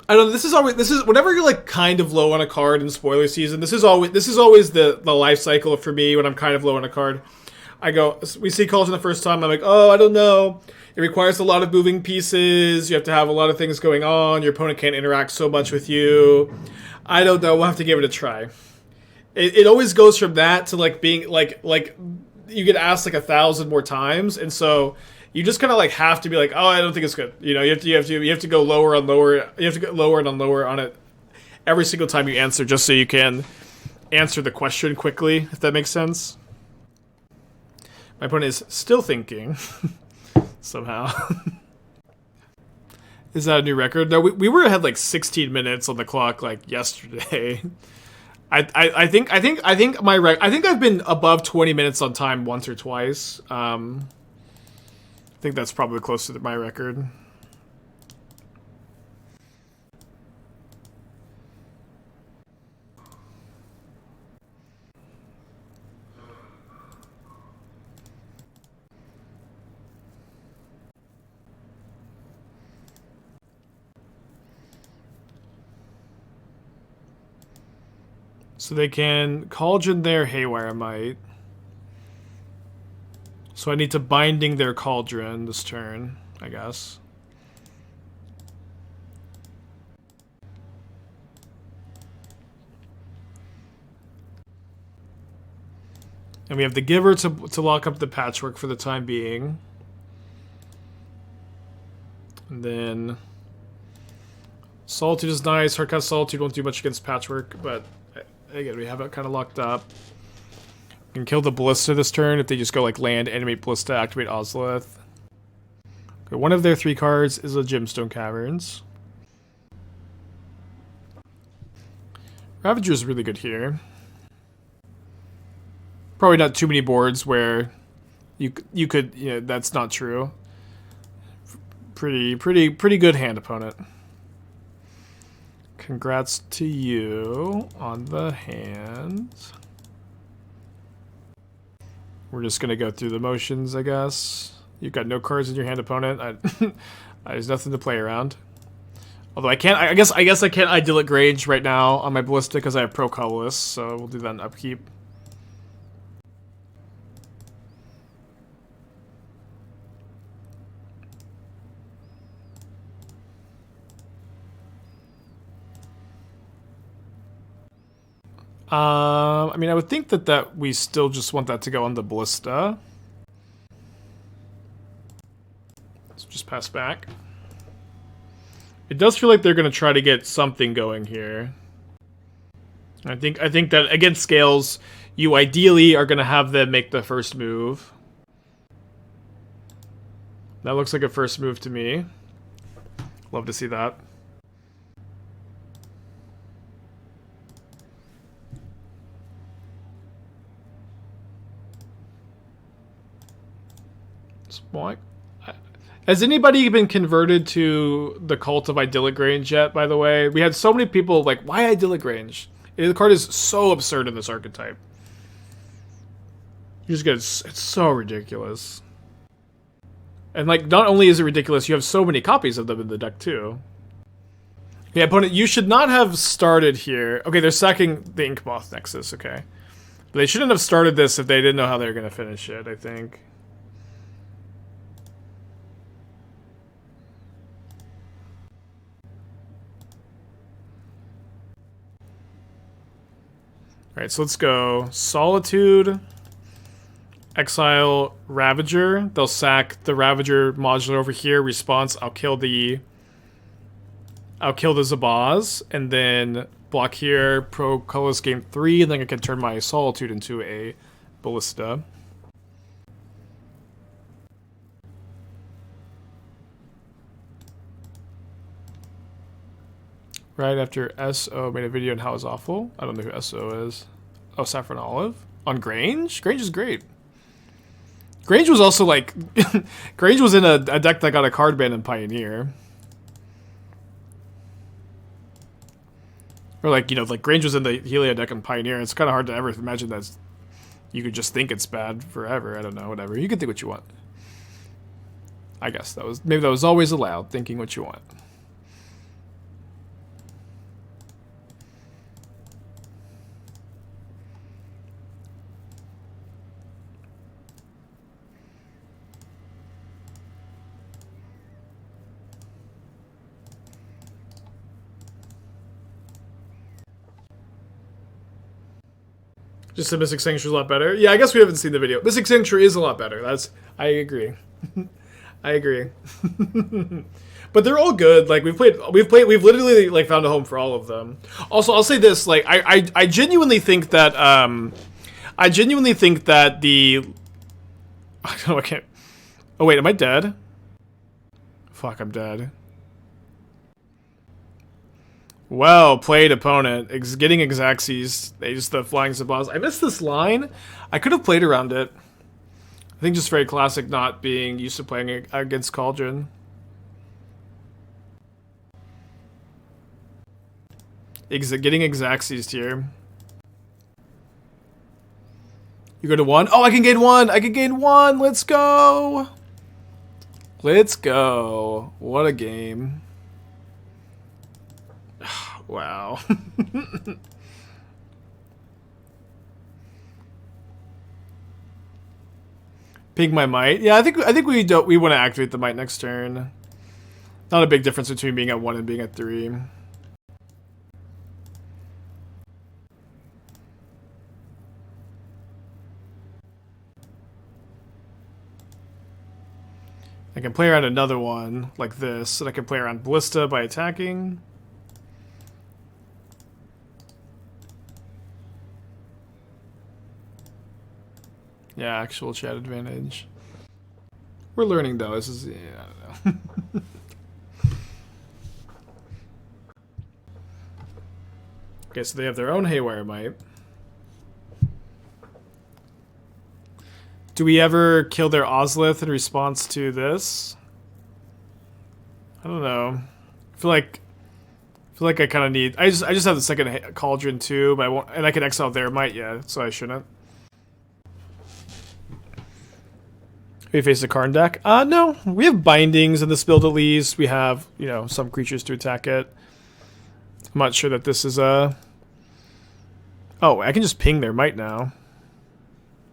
I don't know, this is whenever you're like kind of low on a card in spoiler season, this is always the life cycle for me when I'm kind of low on a card. We see Cauldron the first time, I'm like, oh, I don't know. It requires a lot of moving pieces. You have to have a lot of things going on. Your opponent can't interact so much with you. I don't know. We'll have to give it a try. It always goes from that to like being like you get asked like 1,000 more times, and so you just kind of like have to be like, oh, I don't think it's good. You know, you have to go lower on lower. You have to go lower and on lower on it every single time you answer, just so you can answer the question quickly. If that makes sense. My opponent is still thinking. Somehow. Is that a new record? No, we were ahead like 16 minutes on the clock like yesterday. I think I've been above 20 minutes on time once or twice. I think that's probably close to my record. So they can Cauldron their Haywire Mite. So I need to Binding their Cauldron this turn, I guess. And we have the Giver to lock up the Patchwork for the time being. And then Solitude is nice. Hardcast Solitude won't do much against Patchwork, but again, we have it kind of locked up. We can kill the Ballista this turn if they just go like land, animate Ballista, activate Ozolith. Okay, one of their 3 cards is a Gemstone Caverns. Ravager is really good here. Probably not too many boards where you could, you know, that's not true. Pretty good hand, opponent. Congrats to you on the hands. We're just gonna go through the motions, I guess. You've got no cards in your hand, opponent. There's nothing to play around. Although I can't, I guess I can't Idyllic Grange right now on my Ballista because I have Pro Colorless, so we'll do that in upkeep. I mean, I would think that we still just want that to go on the Ballista. Let's just pass back. It does feel like they're going to try to get something going here. I think that against scales, you ideally are going to have them make the first move. That looks like a first move to me. Love to see that. Has anybody been converted to the cult of Idyllic Grange yet, by the way? We had so many people like, why Idyllic Grange? The card is so absurd in this archetype. You just get, it's so ridiculous. And like, not only is it ridiculous, you have so many copies of them in the deck too. Yeah, opponent, you should not have started here. Okay, they're sacking the Inkmoth Nexus, okay. But they shouldn't have started this if they didn't know how they were going to finish it, I think. Alright, so let's go Solitude, exile Ravager. They'll sack the Ravager modular over here. Response, I'll kill the Zabaz, and then block here, pro colorless game 3, and then I can turn my Solitude into a Ballista. Right after SO made a video on how it's awful. I don't know who SO is. Oh, Saffron Olive? On Grange? Grange is great. Grange was also like... Grange was in a deck that got a card ban in Pioneer. Or like, you know, like Grange was in the Heliod deck in Pioneer. It's kind of hard to ever imagine that you could just think it's bad forever. I don't know, whatever. You can think what you want. I guess that was... Maybe that was always allowed, thinking what you want. Just the Mystic Sanctuary is a lot better. Yeah, I guess we haven't seen the video. Mystic Sanctuary is a lot better. I agree. I agree. But they're all good. Like we've literally like found a home for all of them. Also, I'll say this, like I genuinely think that the I can't. Oh wait, am I dead? Fuck, I'm dead. Well played, opponent. Getting Exaxes. They just the flying Zabaz. I missed this line. I could have played around it. I think just very classic not being used to playing against Cauldron. Getting Exaxes here. You go to 1? Oh, I can gain 1! I can gain 1! Let's go! Let's go. What a game. Wow. Ping my Mite. Yeah, I think we want to activate the Mite next turn. Not a big difference between being at 1 and being at 3. I can play around another one like this, and I can play around Ballista by attacking. Yeah, actual chat advantage. We're learning though. This is, yeah, I don't know. Okay, so they have their own Haywire Mite. Do we ever kill their Ozlith in response to this? I don't know. I feel like I kind of need. I just have the second Cauldron too, but I won't, and I can exile their Mite, yeah, so I shouldn't. We face a Karn deck? No. We have bindings in this build at least. We have, you know, some creatures to attack it. I'm not sure that this is a... Oh, I can just ping their Mite now.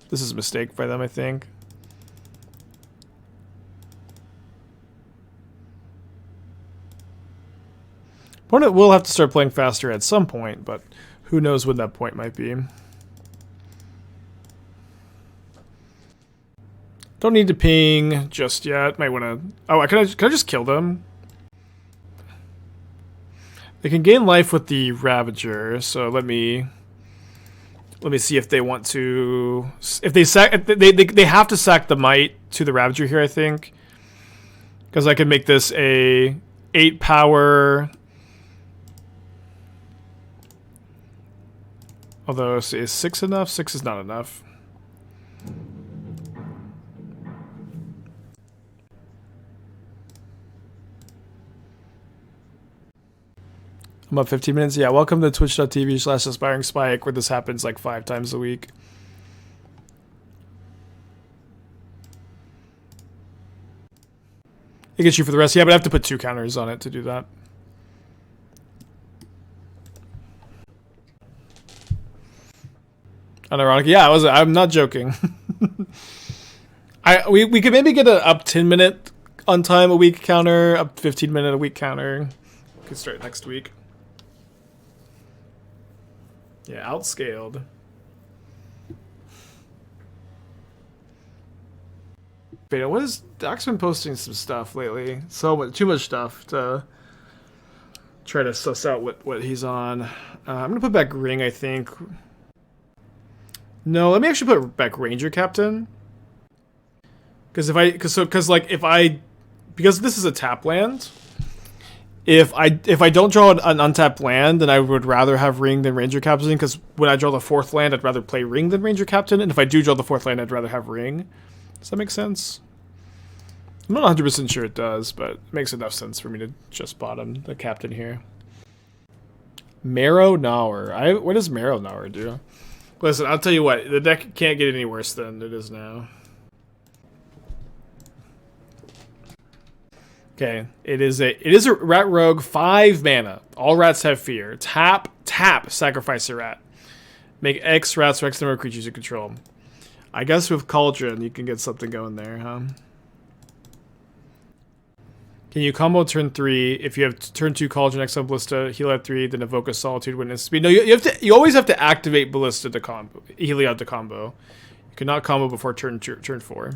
This is a mistake by them, I think. Opponent will have to start playing faster at some point, but who knows when that point might be. Don't need to ping just yet. Might want to... Oh, can I just kill them? They can gain life with the Ravager, so let me see if they want to... If they have to sack the Mite to the Ravager here, I think. Because I can make this a 8 power... Although, is 6 enough? 6 is not enough. I'm up 15 minutes. Yeah, welcome to twitch.tv/aspiringspike, where this happens like 5 times a week. It gets you for the rest. Yeah, but I have to put 2 counters on it to do that. Unironic. Yeah, I'm not joking. We could maybe get an up 10-minute on time a week counter, up 15-minute a week counter. We could start next week. Yeah, outscaled. Beta, what is... Doc's been posting some stuff lately. So much, too much stuff to try to suss out what he's on. I'm gonna put back Ring, I think. No, let me actually put back Ranger-Captain. Because because this is a tap land. If I don't draw an untapped land, then I would rather have Ring than Ranger-Captain, because when I draw the 4th land, I'd rather play Ring than Ranger-Captain, and if I do draw the 4th land, I'd rather have Ring. Does that make sense? I'm not 100% sure it does, but it makes enough sense for me to just bottom the Captain here. Marrow Gnawer. What does Marrow Gnawer do? Listen, I'll tell you what, the deck can't get any worse than it is now. Okay, it is a rat rogue, 5 mana. All rats have fear. Tap, sacrifice a rat. Make X rats or X number of creatures you control. I guess with Cauldron you can get something going there, huh? Can you combo turn 3 if you have turn 2 Cauldron, Exile Ballista, Heliod 3, then evoke a Solitude when it's speed? No, you always have to activate Ballista to combo, Heliod to combo. You cannot combo before turn 4.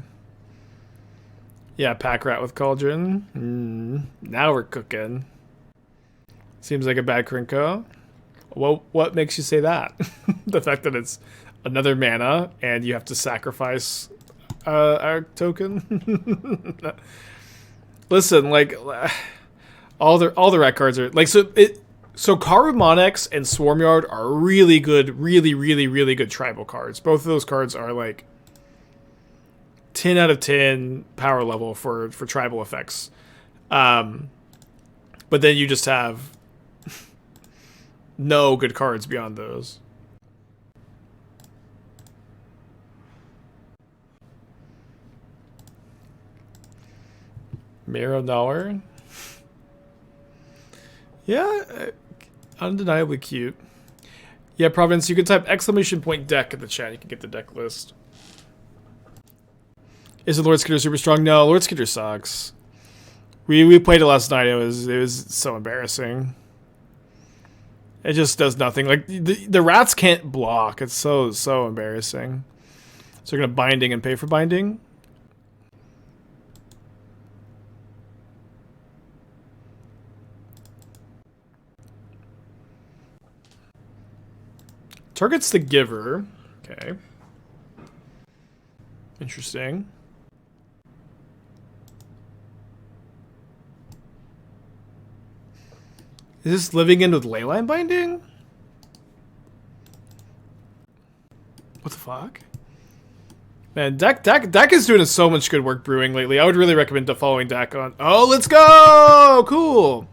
Yeah, pack rat with Cauldron. Now we're cooking. Seems like a bad Krinko. Well, what makes you say that? The fact that it's another mana and you have to sacrifice our token. Listen, like all the rat cards are like so. Karu Monex and Swarmyard are really good, really good tribal cards. Both of those cards are like 10 out of 10 power level for tribal effects. But then you just have no good cards beyond those. Marrow Gnawer. Yeah, undeniably cute. Yeah, Province, you can type !deck in the chat. You can get the deck list. Isn't Lord Skitter super strong? No, Lord Skitter sucks. We played it last night. It was so embarrassing. It just does nothing. Like the rats can't block. It's so embarrassing. So you're gonna binding and pay for binding. Targets the giver. Okay. Interesting. Is this living in with Leyline Binding? What the fuck? Man, Dak is doing so much good work brewing lately. I would really recommend following Dak on. Oh, let's go! Cool.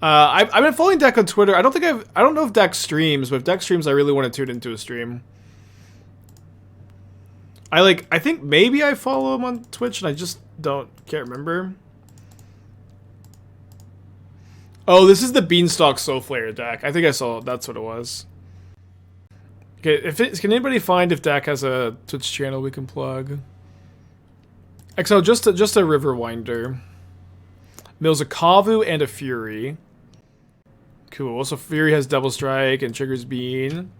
I've been following Dak on Twitter. I don't know if Dak streams, but if Dak streams, I really want to tune into a stream. I think maybe I follow him on Twitch, and I just can't remember. Oh, this is the Beanstalk Soul Flayer Dak. I think I saw it. That's what it was. Okay, can anybody find if Dak has a Twitch channel we can plug? XO, just a River Winder. Mills a Kavu and a Fury. Cool. So Fury has Double Strike and triggers Bean.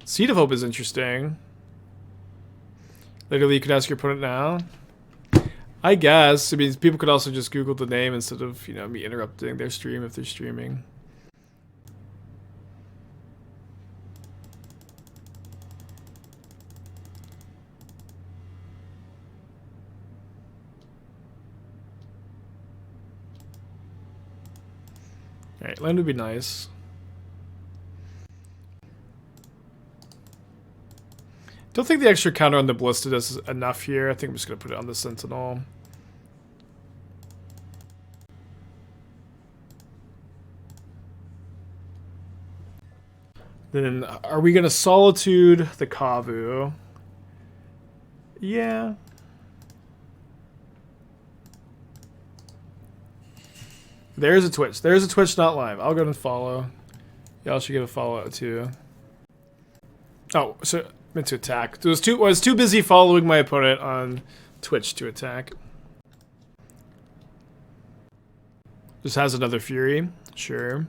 Seed of Hope is interesting. Literally, you could ask your opponent now. I guess. I mean, people could also just Google the name instead of, me interrupting their stream if they're streaming. Alright, land would be nice. Don't think the extra counter on the Ballista does enough here. I think I'm just going to put it on the Sentinel. Then, are we going to Solitude the Kavu? Yeah. There's a Twitch. There's a Twitch not live. I'll go and follow. Y'all should give a follow out too. Oh, so meant to attack. I was too busy following my opponent on Twitch to attack. Just has another Fury. Sure.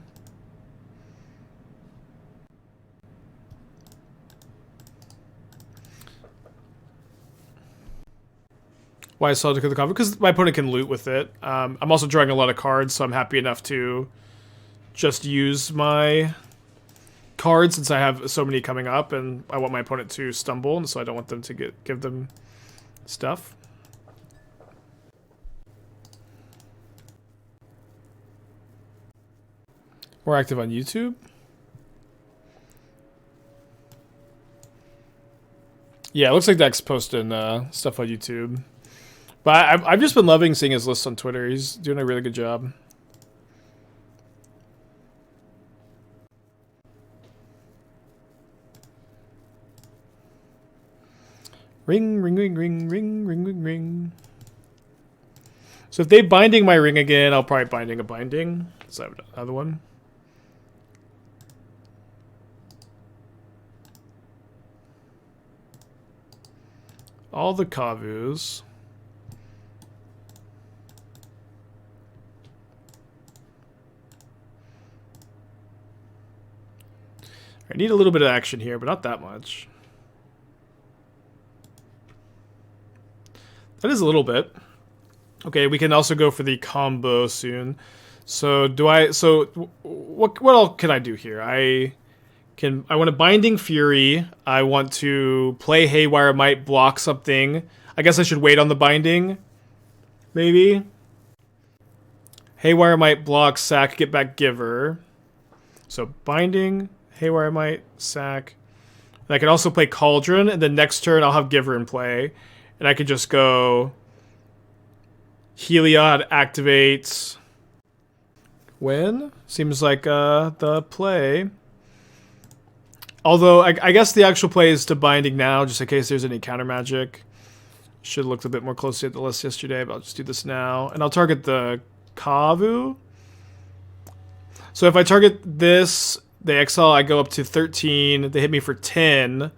Why I saw to the cover? Because my opponent can loot with it. I'm also drawing a lot of cards, so I'm happy enough to just use my cards since I have so many coming up, and I want my opponent to stumble, and so I don't want them to give them stuff. More active on YouTube. Yeah, it looks like Dak's posting stuff on YouTube. But I've just been loving seeing his lists on Twitter. He's doing a really good job. Ring, ring, ring, ring, ring, ring, ring, ring. So if they binding my ring again, I'll probably binding a binding. So I have another one. All the Kavus. I need a little bit of action here, but not that much. That is a little bit. Okay, we can also go for the combo soon. So what all can I do here? I want a Binding Fury. I want to play Haywire Mite, block something. I guess I should wait on the binding. Maybe. Haywire Mite, block, sack, get back Giver. So binding, Haywire Mite, sack. And I can also play Cauldron, and then next turn I'll have Giver in play. And I could just go Heliod, activate. Win? Seems like the play. Although, I guess the actual play is to binding now, just in case there's any counter magic. Should have looked a bit more closely at the list yesterday, but I'll just do this now. And I'll target the Kavu. So if I target this, they exile, I go up to 13. They hit me for 10.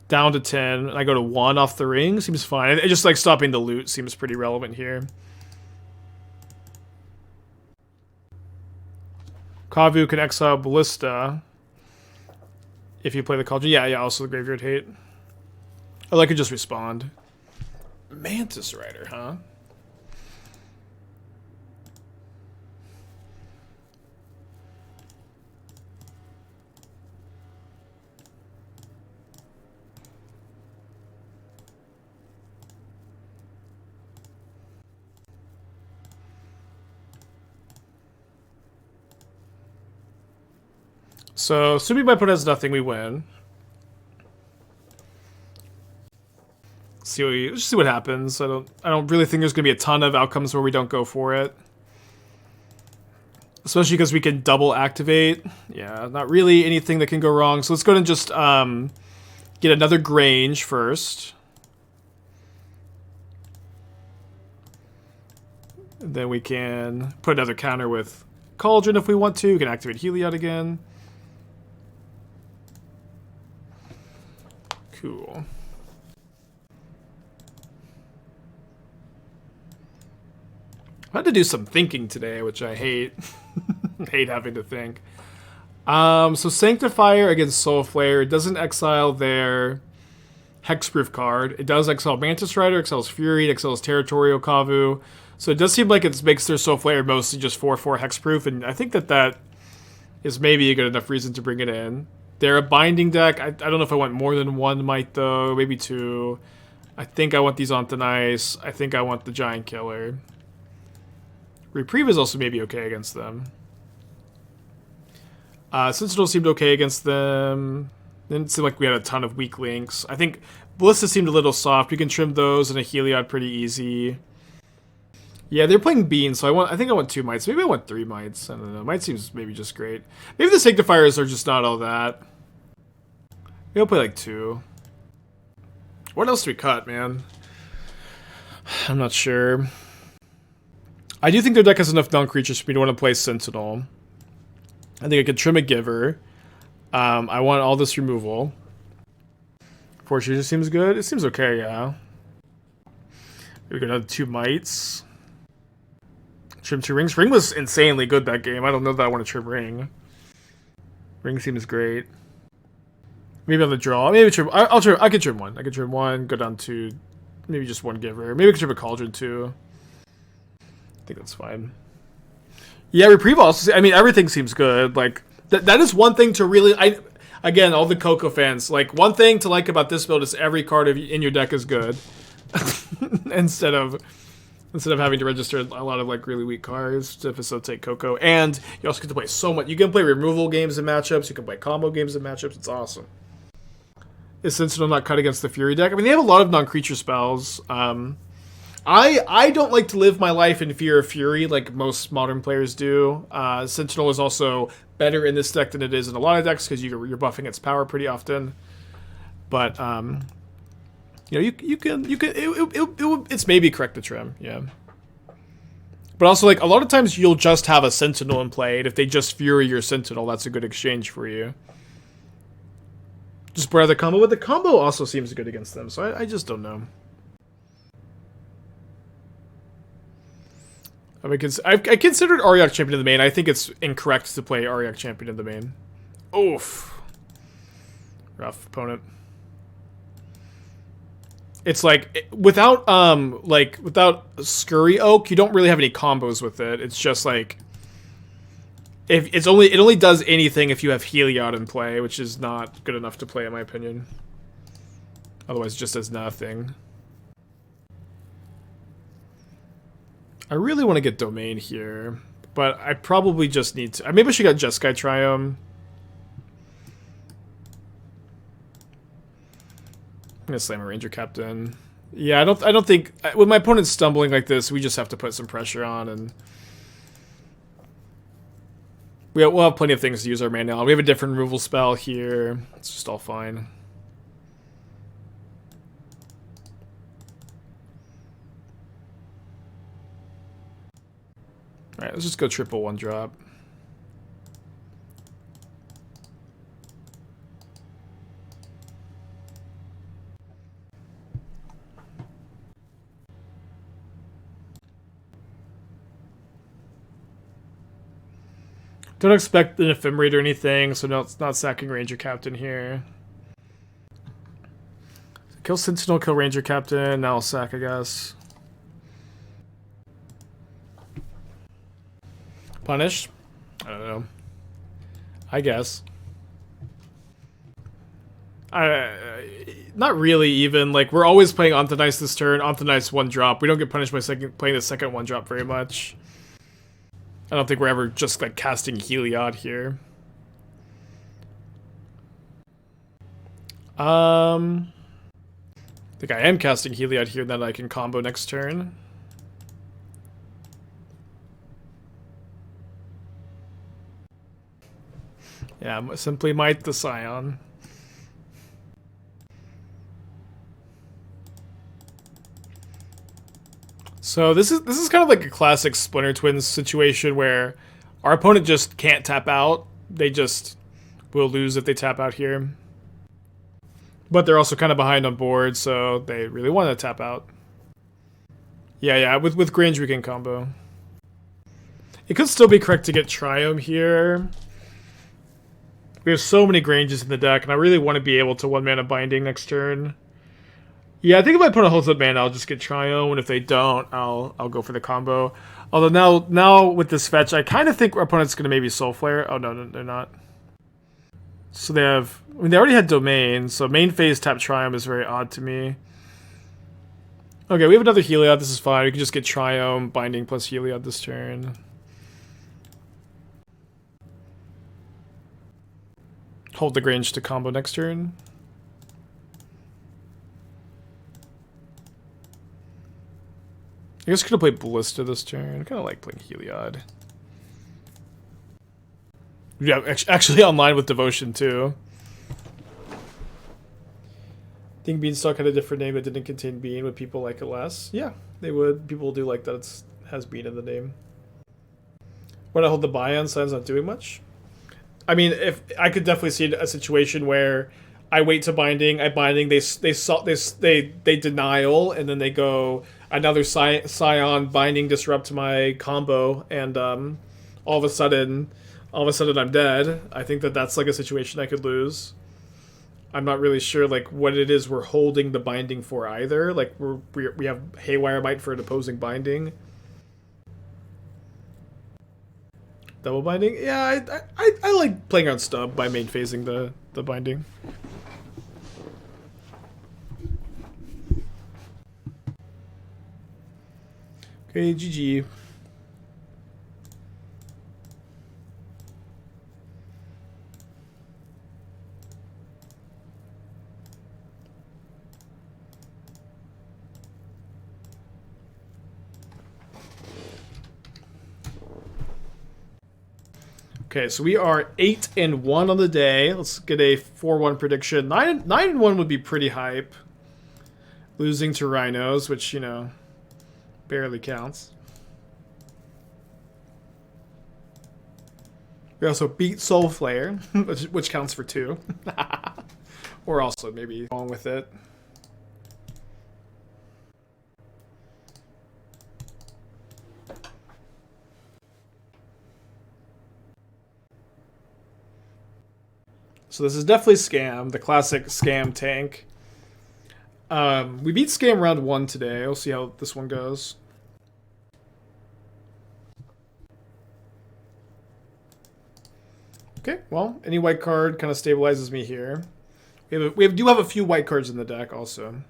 Down to 10. And I go to 1 off the ring. Seems fine. It just like stopping the loot seems pretty relevant here. Kavu can exile Ballista. If you play the Cauldron. Yeah, also the Graveyard Hate. Oh, I could just respond. Mantis Rider, huh? So, assuming my opponent has nothing, we win. Let's see what happens. I don't really think there's gonna be a ton of outcomes where we don't go for it. Especially because we can double activate. Yeah, not really anything that can go wrong. So let's go ahead and just get another Grange first. And then we can put another counter with Cauldron if we want to. We can activate Heliod again. Cool. I had to do some thinking today, which I hate. Hate having to think. So Sanctifier against Soul Flare. It doesn't exile their Hexproof card. It does exile Mantis Rider, exiles Fury, it exiles Territorial Kavu. So it does seem like it makes their Soul Flare mostly just 4/4 Hexproof, and I think that is maybe a good enough reason to bring it in. They're a binding deck. I don't know if I want more than one Mite, though. Maybe two. I think I want these on Thin Ice. I think I want the Giant Killer. Reprieve is also maybe okay against them. Sentinel seemed okay against them. Didn't seem like we had a ton of weak links. I think Ballista seemed a little soft. We can trim those and a Heliod pretty easy. Yeah, they're playing Bean, so I think I want 2 Mites. Maybe I want 3 Mites. I don't know. Mite seems maybe just great. Maybe the Sanctifiers are just not all that. Maybe I'll play like 2. What else do we cut, man? I'm not sure. I do think their deck has enough non-creatures for me to want to play Sentinel. I think I could trim a Giver. I want all this removal. Fortune seems good. It seems okay, yeah. We're gonna have 2 Mites. Trim 2 Rings. Ring was insanely good that game. I don't know that I want to trim Ring. Ring seems great. Maybe on the draw. Maybe trim. I'll trim. I can trim 1. I can trim 1. Go down to maybe just 1 Giver. Maybe I can trim a Cauldron too. I think that's fine. Yeah, Reprieve also. I mean, everything seems good. Like that is one thing to really. Again, all the Coco fans. Like one thing to like about this build is every card in your deck is good. instead of having to register a lot of like really weak cards to facilitate Coco, and you also get to play so much. You can play removal games and matchups. You can play combo games and matchups. It's awesome. Is Sentinel not cut against the Fury deck? I mean, they have a lot of non-creature spells. I don't like to live my life in fear of Fury like most modern players do. Sentinel is also better in this deck than it is in a lot of decks because you're buffing its power pretty often. But you know, it's maybe correct to trim, yeah. But also, like, a lot of times you'll just have a Sentinel in play, and if they just Fury your Sentinel, that's a good exchange for you. Just brother combo, but the combo also seems good against them, so I just don't know. I mean, I considered Auriok Champion in the main. I think it's incorrect to play Auriok Champion in the main. Oof. Rough opponent. It's like without Scurry Oak, you don't really have any combos with it. It's just like it only does anything if you have Heliod in play, which is not good enough to play in my opinion. Otherwise, it just does nothing. I really want to get Domain here, but I probably just need to. Maybe I should get Jeskai Triome. I'm gonna slam a Ranger-Captain. Yeah, I don't think with my opponent stumbling like this, we just have to put some pressure on, and we'll have plenty of things to use our mana on. We have a different removal spell here. It's just all fine. Alright, let's just go triple 1-drop. Don't expect an Ephemerate or anything, so no, it's not sacking Ranger-Captain here. Kill Sentinel, kill Ranger-Captain, now I'll sack, I guess. Punish? I don't know. I guess. Not really even. Like, we're always playing Onthanice this turn. Onthanice 1-drop. We don't get punished by playing the second 1-drop very much. I don't think we're ever just, like, casting Heliod here. I think think I am casting Heliod here that I can combo next turn. Yeah, simply Mite the Scion. So this is kind of like a classic Splinter Twins situation where our opponent just can't tap out. They just will lose if they tap out here. But they're also kind of behind on board, so they really want to tap out. Yeah, with Grange we can combo. It could still be correct to get Triome here. We have so many Granges in the deck, and I really want to be able to 1-mana Binding next turn. Yeah, I think if my opponent holds up mana, I'll just get Triome, and if they don't, I'll go for the combo. Although now with this fetch, I kind of think our opponent's going to maybe Soul Flare. Oh, no, they're not. So they have... I mean, they already had Domain, so main phase tap Triome is very odd to me. Okay, we have another Heliod. This is fine. We can just get Triome, Binding plus Heliod this turn. Hold the Grange to combo next turn. I guess I could have played Ballista this turn. I kind of like playing Heliod. Yeah, actually online with Devotion too. I think Beanstalk had a different name that didn't contain bean. Would people like it less? Yeah, they would. People do like that it has bean in the name. When I hold the Bion, Scion's not doing much. I mean, if I could definitely see a situation where I wait to Binding, I Binding, they denial, and then they go another Scion Binding disrupt my combo, and all of a sudden I'm dead. I think that's like a situation I could lose. I'm not really sure like what it is we're holding the Binding for either. Like we have Haywire Mite for an opposing Binding. Double Binding? Yeah, I like playing on stub by main phasing the Binding. Okay, GG. Okay, so we are 8-1 on the day. Let's get a 4-1 prediction. 9-1 would be pretty hype. Losing to Rhinos, which, you know, barely counts. We also beat Soul Flare, which counts for 2. Or also maybe along with it. So this is definitely Scam, the classic Scam tank. We beat Scam round 1 today. We'll see how this one goes. Okay, well, any white card kind of stabilizes me here. We do have a few white cards in the deck also.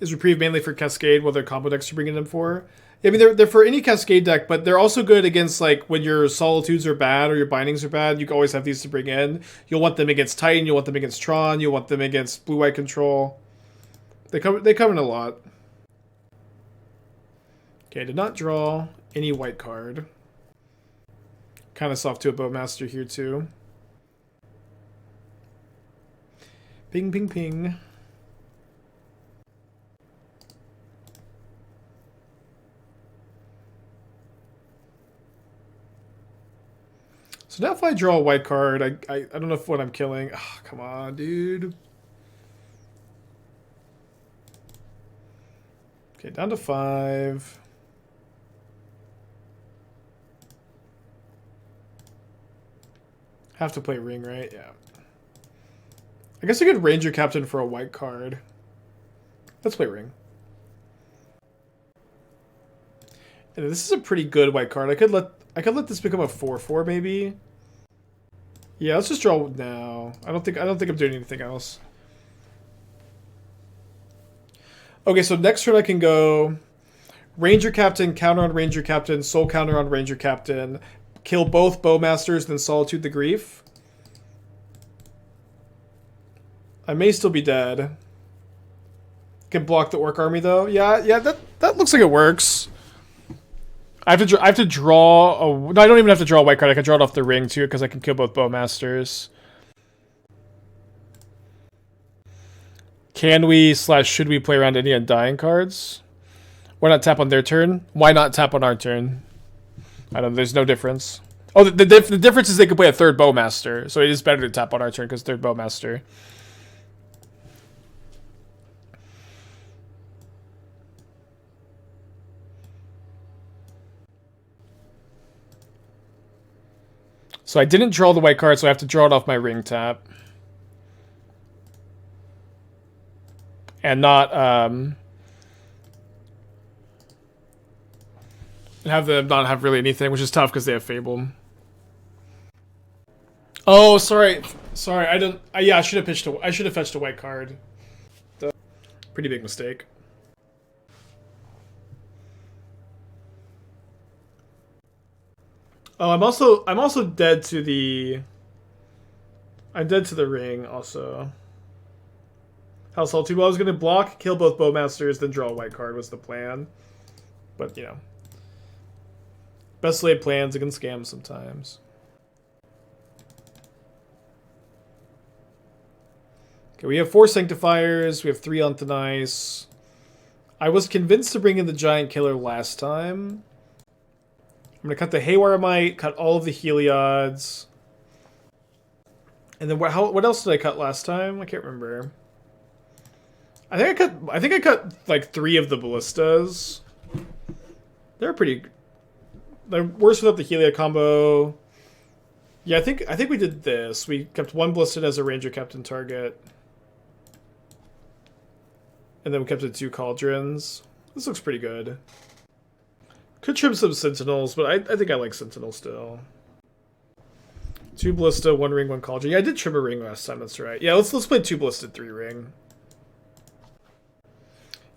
Is Reprieve mainly for Cascade? What other combo decks you're bringing them for? I mean, they're for any Cascade deck, but they're also good against, like, when your Solitudes are bad or your Bindings are bad, you can always have these to bring in. You'll want them against Titan, you'll want them against Tron, you'll want them against Blue-White Control. They come in a lot. Okay, I did not draw any white card. Kind of soft to a Bowmaster here, too. Ping, ping, ping. So now if I draw a white card, I don't know what I'm killing. Oh, come on, dude. Okay, down to 5. Have to play Ring, right? Yeah. I guess I could Ranger-Captain for a white card. Let's play Ring. And this is a pretty good white card. I could let this become a 4/4 maybe. Yeah, let's just draw now. I don't think I'm doing anything else. Okay, so next turn I can go Ranger-Captain, counter on Ranger-Captain, Soul counter on Ranger-Captain, kill both Bowmasters, then Solitude the Grief. I may still be dead. Can block the Orc army though. Yeah, that looks like it works. I have to draw a... No, I don't even have to draw a white card. I can draw it off the ring too because I can kill both Bowmasters. Can we / should we play around any Undying cards? Why not tap on their turn? Why not tap on our turn? I don't know. There's no difference. Oh, the difference is they can play a third Bowmaster, so it is better to tap on our turn because third Bowmaster. So I didn't draw the white card, so I have to draw it off my ring tap. And not have them not have really anything, which is tough because they have Fable. Oh, sorry, I don't. Yeah, I should have fetched a white card. Pretty big mistake. Oh, I'm also dead to the. I'm dead to the ring also. How Solitude? Well, I was gonna block, kill both Bowmasters, then draw a white card was the plan. But you know, best laid plans against scams sometimes. Okay, we have 4 Sanctifiers. We have 3 on thin ice. I was convinced to bring in the Giant Killer last time. I'm gonna cut the Haywire Mite, cut all of the Heliods. And then what else did I cut last time? I can't remember. I think I cut like 3 of the Ballistas. They're pretty. They're worse without the Heliod combo. Yeah, I think we did this. We kept 1 Ballista as a Ranger-Captain target. And then we kept the 2 Cauldrons. This looks pretty good. Could trim some Sentinels, but I think I like Sentinel still. 2 Ballista, 1 ring, 1 Cauldron. Yeah, I did trim a ring last time, that's right. Yeah, let's play 2 Ballista, 3 ring.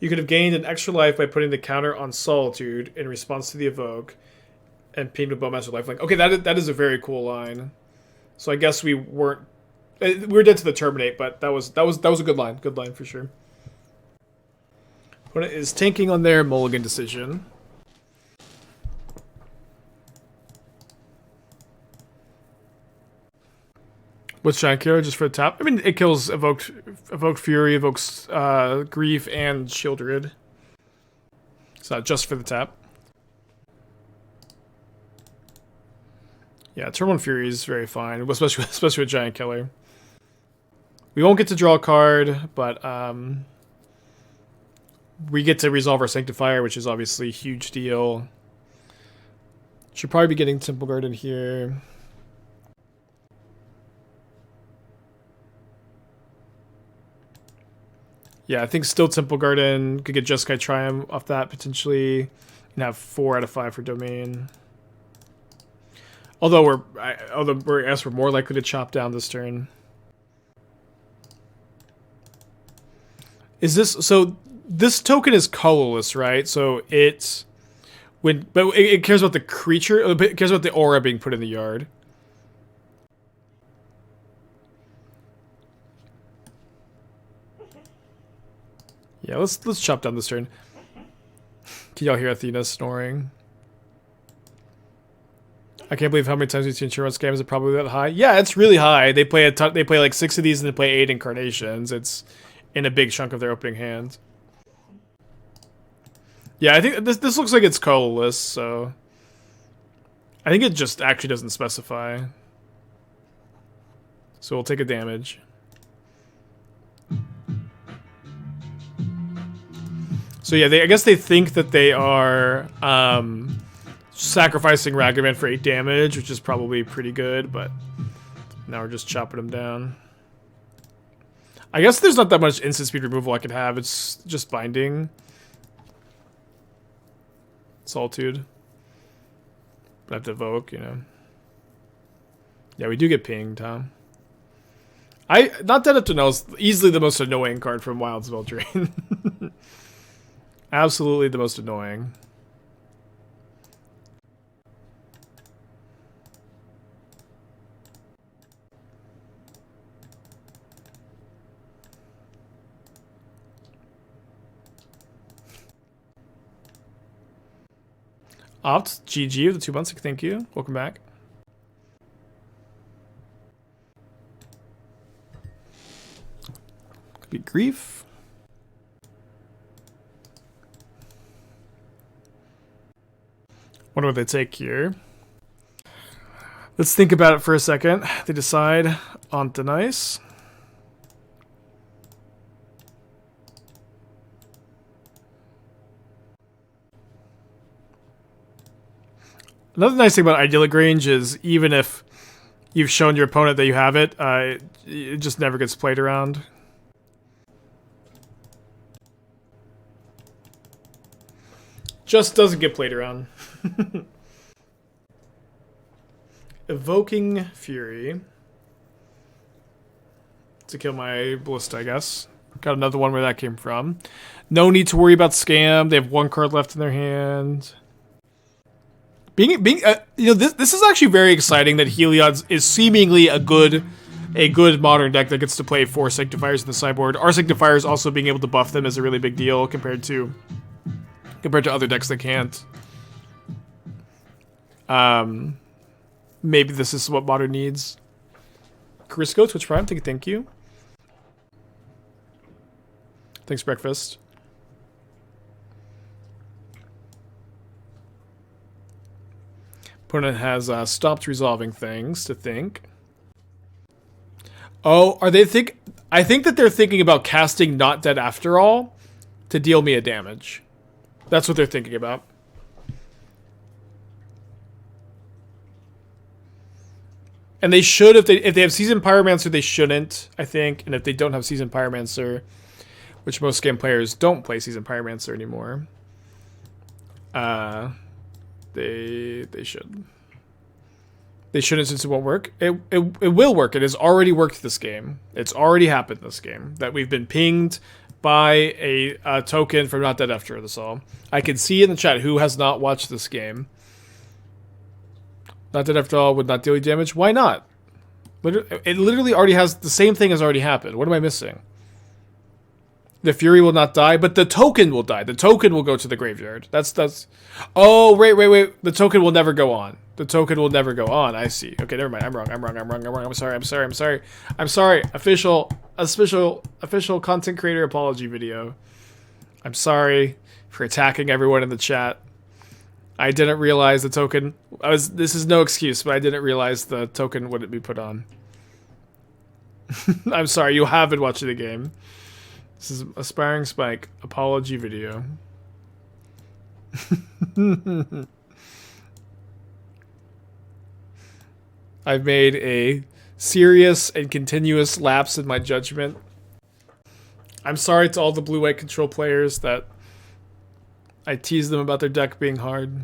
You could have gained an extra life by putting the counter on Solitude in response to the evoke and pinged with Bowmaster lifelink. Okay, that is a very cool line. So I guess we weren't... We were dead to the terminate, but that was a good line. Good line for sure. Opponent is tanking on their mulligan decision. What's Giant Killer just for the tap? I mean, it kills Evoked Fury, evokes Grief, and Shieldred. It's not just for the tap. Yeah, turn 1 Fury is very fine, especially with Giant Killer. We won't get to draw a card, but we get to resolve our Sanctifier, which is obviously a huge deal. Should probably be getting Temple Garden here. Yeah, I think still Temple Garden. Could get Jeskai Triumph off that, potentially. And have 4 out of 5 for Domain. Although we're more likely to chop down this turn. Is this... So, this token is colorless, right? So, it cares about the creature... It cares about the aura being put in the yard. Yeah, let's chop down this turn. Can y'all hear Athena snoring? I can't believe how many times we've seen Chiron scams. Is it probably that high? Yeah, it's really high. They play they play like 6 of these and they play 8 incarnations. It's in a big chunk of their opening hand. Yeah, I think this looks like it's colorless, so I think it just actually doesn't specify. So we'll take a damage. So yeah, I guess they think that they are sacrificing Raugrin for 8 damage, which is probably pretty good, but now we're just chopping them down. I guess there's not that much instant speed removal I could have. It's just binding. Solitude. But I have to evoke, you know. Yeah, we do get pinged, huh? Not Dead Up to Know is easily the most annoying card from Wild Spell Drain. Absolutely the most annoying. Opt, GG with the 2 months. Thank you. Welcome back. Could be Grief. Wonder what they take here. Let's think about it for a second. They decide on the nice. Another nice thing about Idyllic Grange is even if you've shown your opponent that you have it, it just never gets played around. Just doesn't get played around. Evoking Fury. To kill my Ballista, I guess. Got another one where that came from. No need to worry about scam. They have 1 card left in their hand. You know, this is actually very exciting that Heliod is seemingly a good modern deck that gets to play 4 Sanctifiers in the sideboard. Our Sanctifiers also being able to buff them is a really big deal compared to other decks that can't. Maybe this is what modern needs. Carisco, Twitch Prime, thank you. Thanks, Breakfast. Opponent has stopped resolving things to think. Oh, are they I think that they're thinking about casting Not Dead After All to deal me a damage. That's what they're thinking about. And they should if they have Seasoned Pyromancer, they shouldn't, I think. And if they don't have Seasoned Pyromancer, which most game players don't play Seasoned Pyromancer anymore, they should. They shouldn't, since it won't work. It will work. It has already worked this game. It's already happened this game. That we've been pinged by a token from Not Dead After This All. I can see in the chat who has not watched this game. Not Dead After All would not deal you damage. Why not? It literally already has... The same thing has already happened. What am I missing? The Fury will not die, but the token will die. The token will go to the graveyard. That's... Oh, wait. The token will never go on. The token will never go on. I see. Okay, never mind. I'm wrong. I'm sorry. Official content creator apology video. I'm sorry for attacking everyone in the chat. I didn't realize the token... This is no excuse, but I didn't realize the token wouldn't be put on. I'm sorry. You have been watching the game. This is Aspiring Spike apology video. I've made a serious and continuous lapse in my judgment. I'm sorry to all the blue-white control players that I teased them about their deck being hard.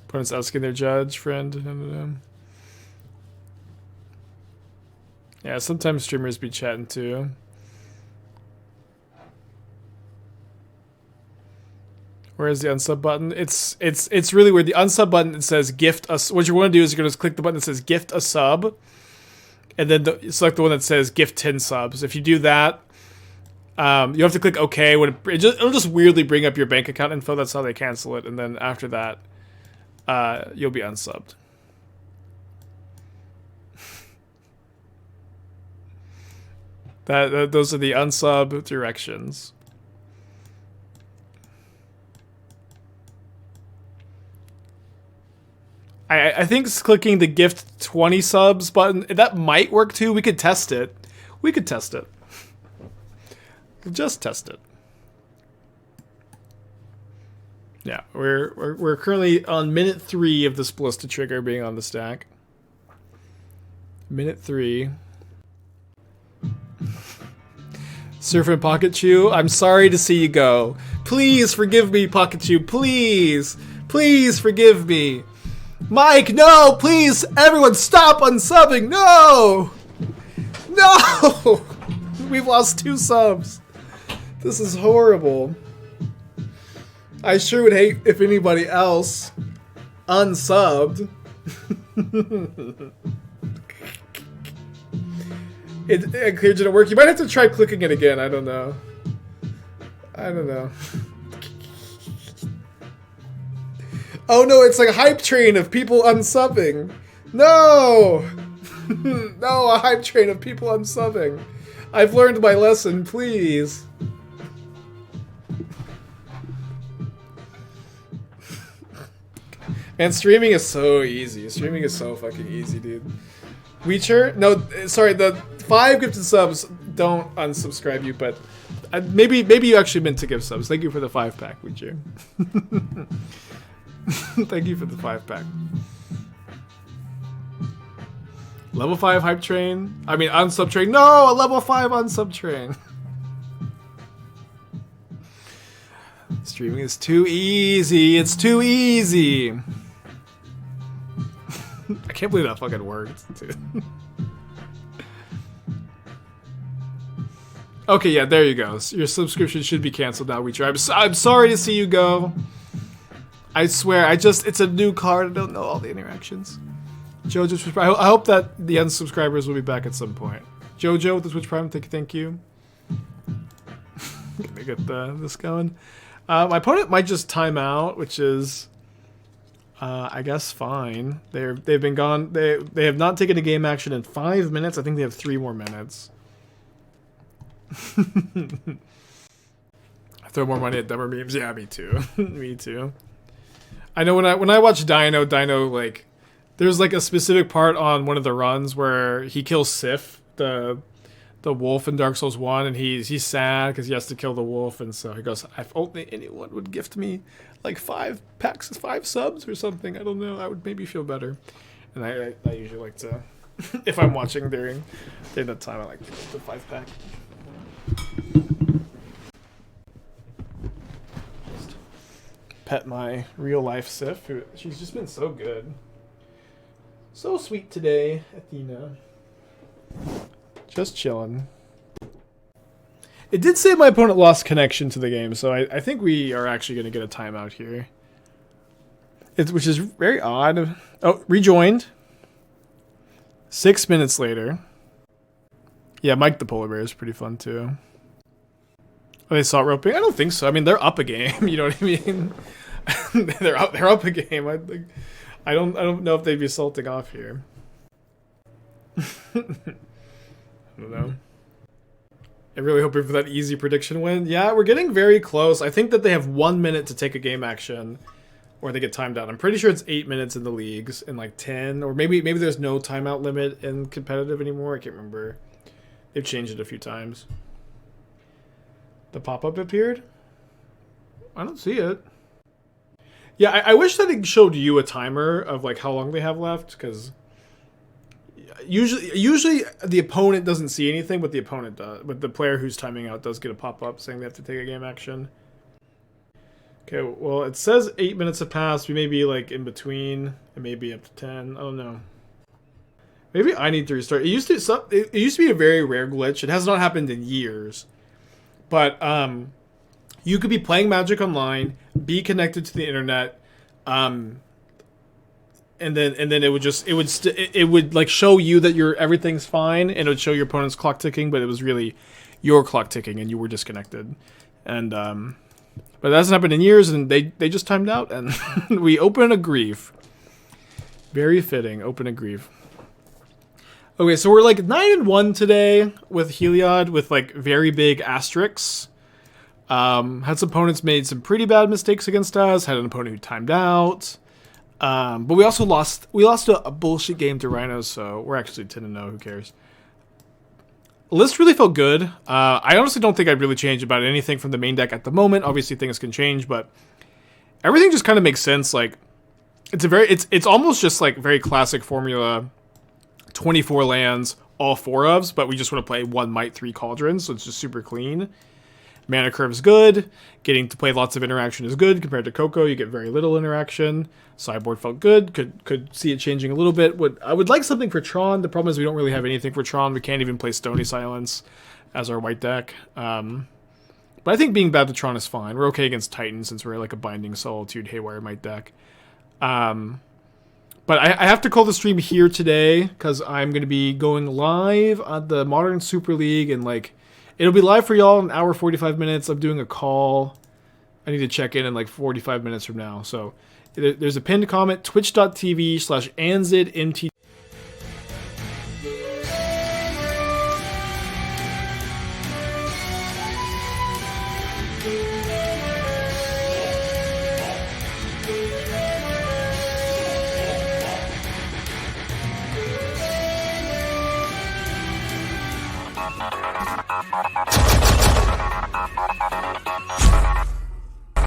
Opponents asking their judge, friend. Yeah, sometimes streamers be chatting too. Where's the unsub button? It's really weird. The unsub button, it says gift us. What you want to do is you're going to click the button that says gift a sub, and then select the one that says gift 10 subs. If you do that, you have to click OK. It'll just weirdly bring up your bank account info. That's how they cancel it. And then after that, you'll be unsubbed. Those are the unsub directions. I think clicking the gift 20 subs button, that might work too. We could test it. Just test it. Yeah, we're currently on minute 3 of this Ballista trigger being on the stack. Minute 3. Surf and Pocket Chew, I'm sorry to see you go. Please forgive me, Pocket Chew. Please forgive me. Mike, no, please, everyone stop unsubbing. No. We've lost 2 subs. This is horrible. I sure would hate if anybody else unsubbed. It clearly didn't work. You might have to try clicking it again. I don't know. Oh no, it's like a hype train of people unsubbing. No! No, a hype train of people unsubbing. I've learned my lesson, please. And streaming is so easy. Streaming is so fucking easy, dude. Weecher? No, sorry, the 5 gifted subs don't unsubscribe you, but maybe you actually meant to give subs. Thank you for the 5-pack, Weecher. Thank you for the 5-pack. Level 5 hype train? I mean, unsub train. No, a level 5 unsub train. Streaming is too easy. It's too easy. I can't believe that fucking worked, dude. Okay, yeah, there you go. Your subscription should be canceled now, Weecher. I'm sorry to see you go. I swear, it's a new card. I don't know all the interactions. Jojo, I hope that the unsubscribers will be back at some point. Jojo with the Twitch Prime, thank you. Gonna get this going. My opponent might just time out, which is, I guess, fine. They've been gone. They have not taken a game action in 5 minutes. I think they have 3 more minutes. I throw more money at dumber memes. Yeah, me too. Me too. I know when I watch Dino, like, there's like a specific part on one of the runs where he kills Sif, the wolf in Dark Souls 1, and he's sad because he has to kill the wolf, and so he goes, if only anyone would gift me like 5 subs or something. I don't know. I would maybe feel better. And I usually like to, if I'm watching during that time, I like to get the 5-pack. Just pet my real life Sif, who she's just been so good. So sweet today, Athena. Just chilling. It did say my opponent lost connection to the game, so I think we are actually going to get a timeout here. Which is very odd. Oh, rejoined. 6 minutes later. Yeah, Mike the Polar Bear is pretty fun too. Are they salt roping? I don't think so. I mean, they're up a game. You know what I mean? They're up a game. I don't know if they'd be salting off here. I don't know. I'm really hoping for that easy prediction win. Yeah, we're getting very close. I think that they have 1 minute to take a game action, or they get timed out. I'm pretty sure it's 8 minutes in the leagues, and like 10, or maybe there's no timeout limit in competitive anymore. I can't remember. They've changed it a few times. The pop-up appeared? I don't see it. Yeah, I wish that it showed you a timer of like how long they have left, because usually the opponent doesn't see anything, but the opponent does. But the player who's timing out does get a pop-up saying they have to take a game action. Okay, well, it says 8 minutes have passed. We may be like in between. It may be up to 10. I don't know. Maybe I need to restart. It used to be a very rare glitch. It has not happened in years. But you could be playing Magic Online, be connected to the internet, and then it would like show you that everything's fine, and it would show your opponent's clock ticking, but it was really your clock ticking, and you were disconnected. And but that hasn't happened in years, and they just timed out, and we open a grief. Very fitting, open a grief. Okay, so we're like 9-1 today with Heliod with like very big asterisks. Had some opponents made some pretty bad mistakes against us. Had an opponent who timed out. But we also lost a bullshit game to Rhinos, so we're actually 10-0. Who cares? The list really felt good. I honestly don't think I'd really change about anything from the main deck at the moment. Obviously things can change, but everything just kind of makes sense. Like it's almost just like very classic formula. 24 lands, all 4 ofs, but we just want to play 1 Might, 3 Cauldrons, so it's just super clean. Mana curve's good. Getting to play lots of interaction is good. Compared to Coco, you get very little interaction. Sideboard felt good. Could see it changing a little bit. I would like something for Tron. The problem is we don't really have anything for Tron. We can't even play Stony Silence as our white deck. But I think being bad to Tron is fine. We're okay against Titan since we're like a Binding Solitude Haywire Mite deck. But But I have to call the stream here today because I'm going to be going live on the Modern Super League, and like it'll be live for y'all in an hour 45 minutes. I'm doing a call. I need to check in like 45 minutes from now. So there's a pinned comment, twitch.tv/ANZIDMT.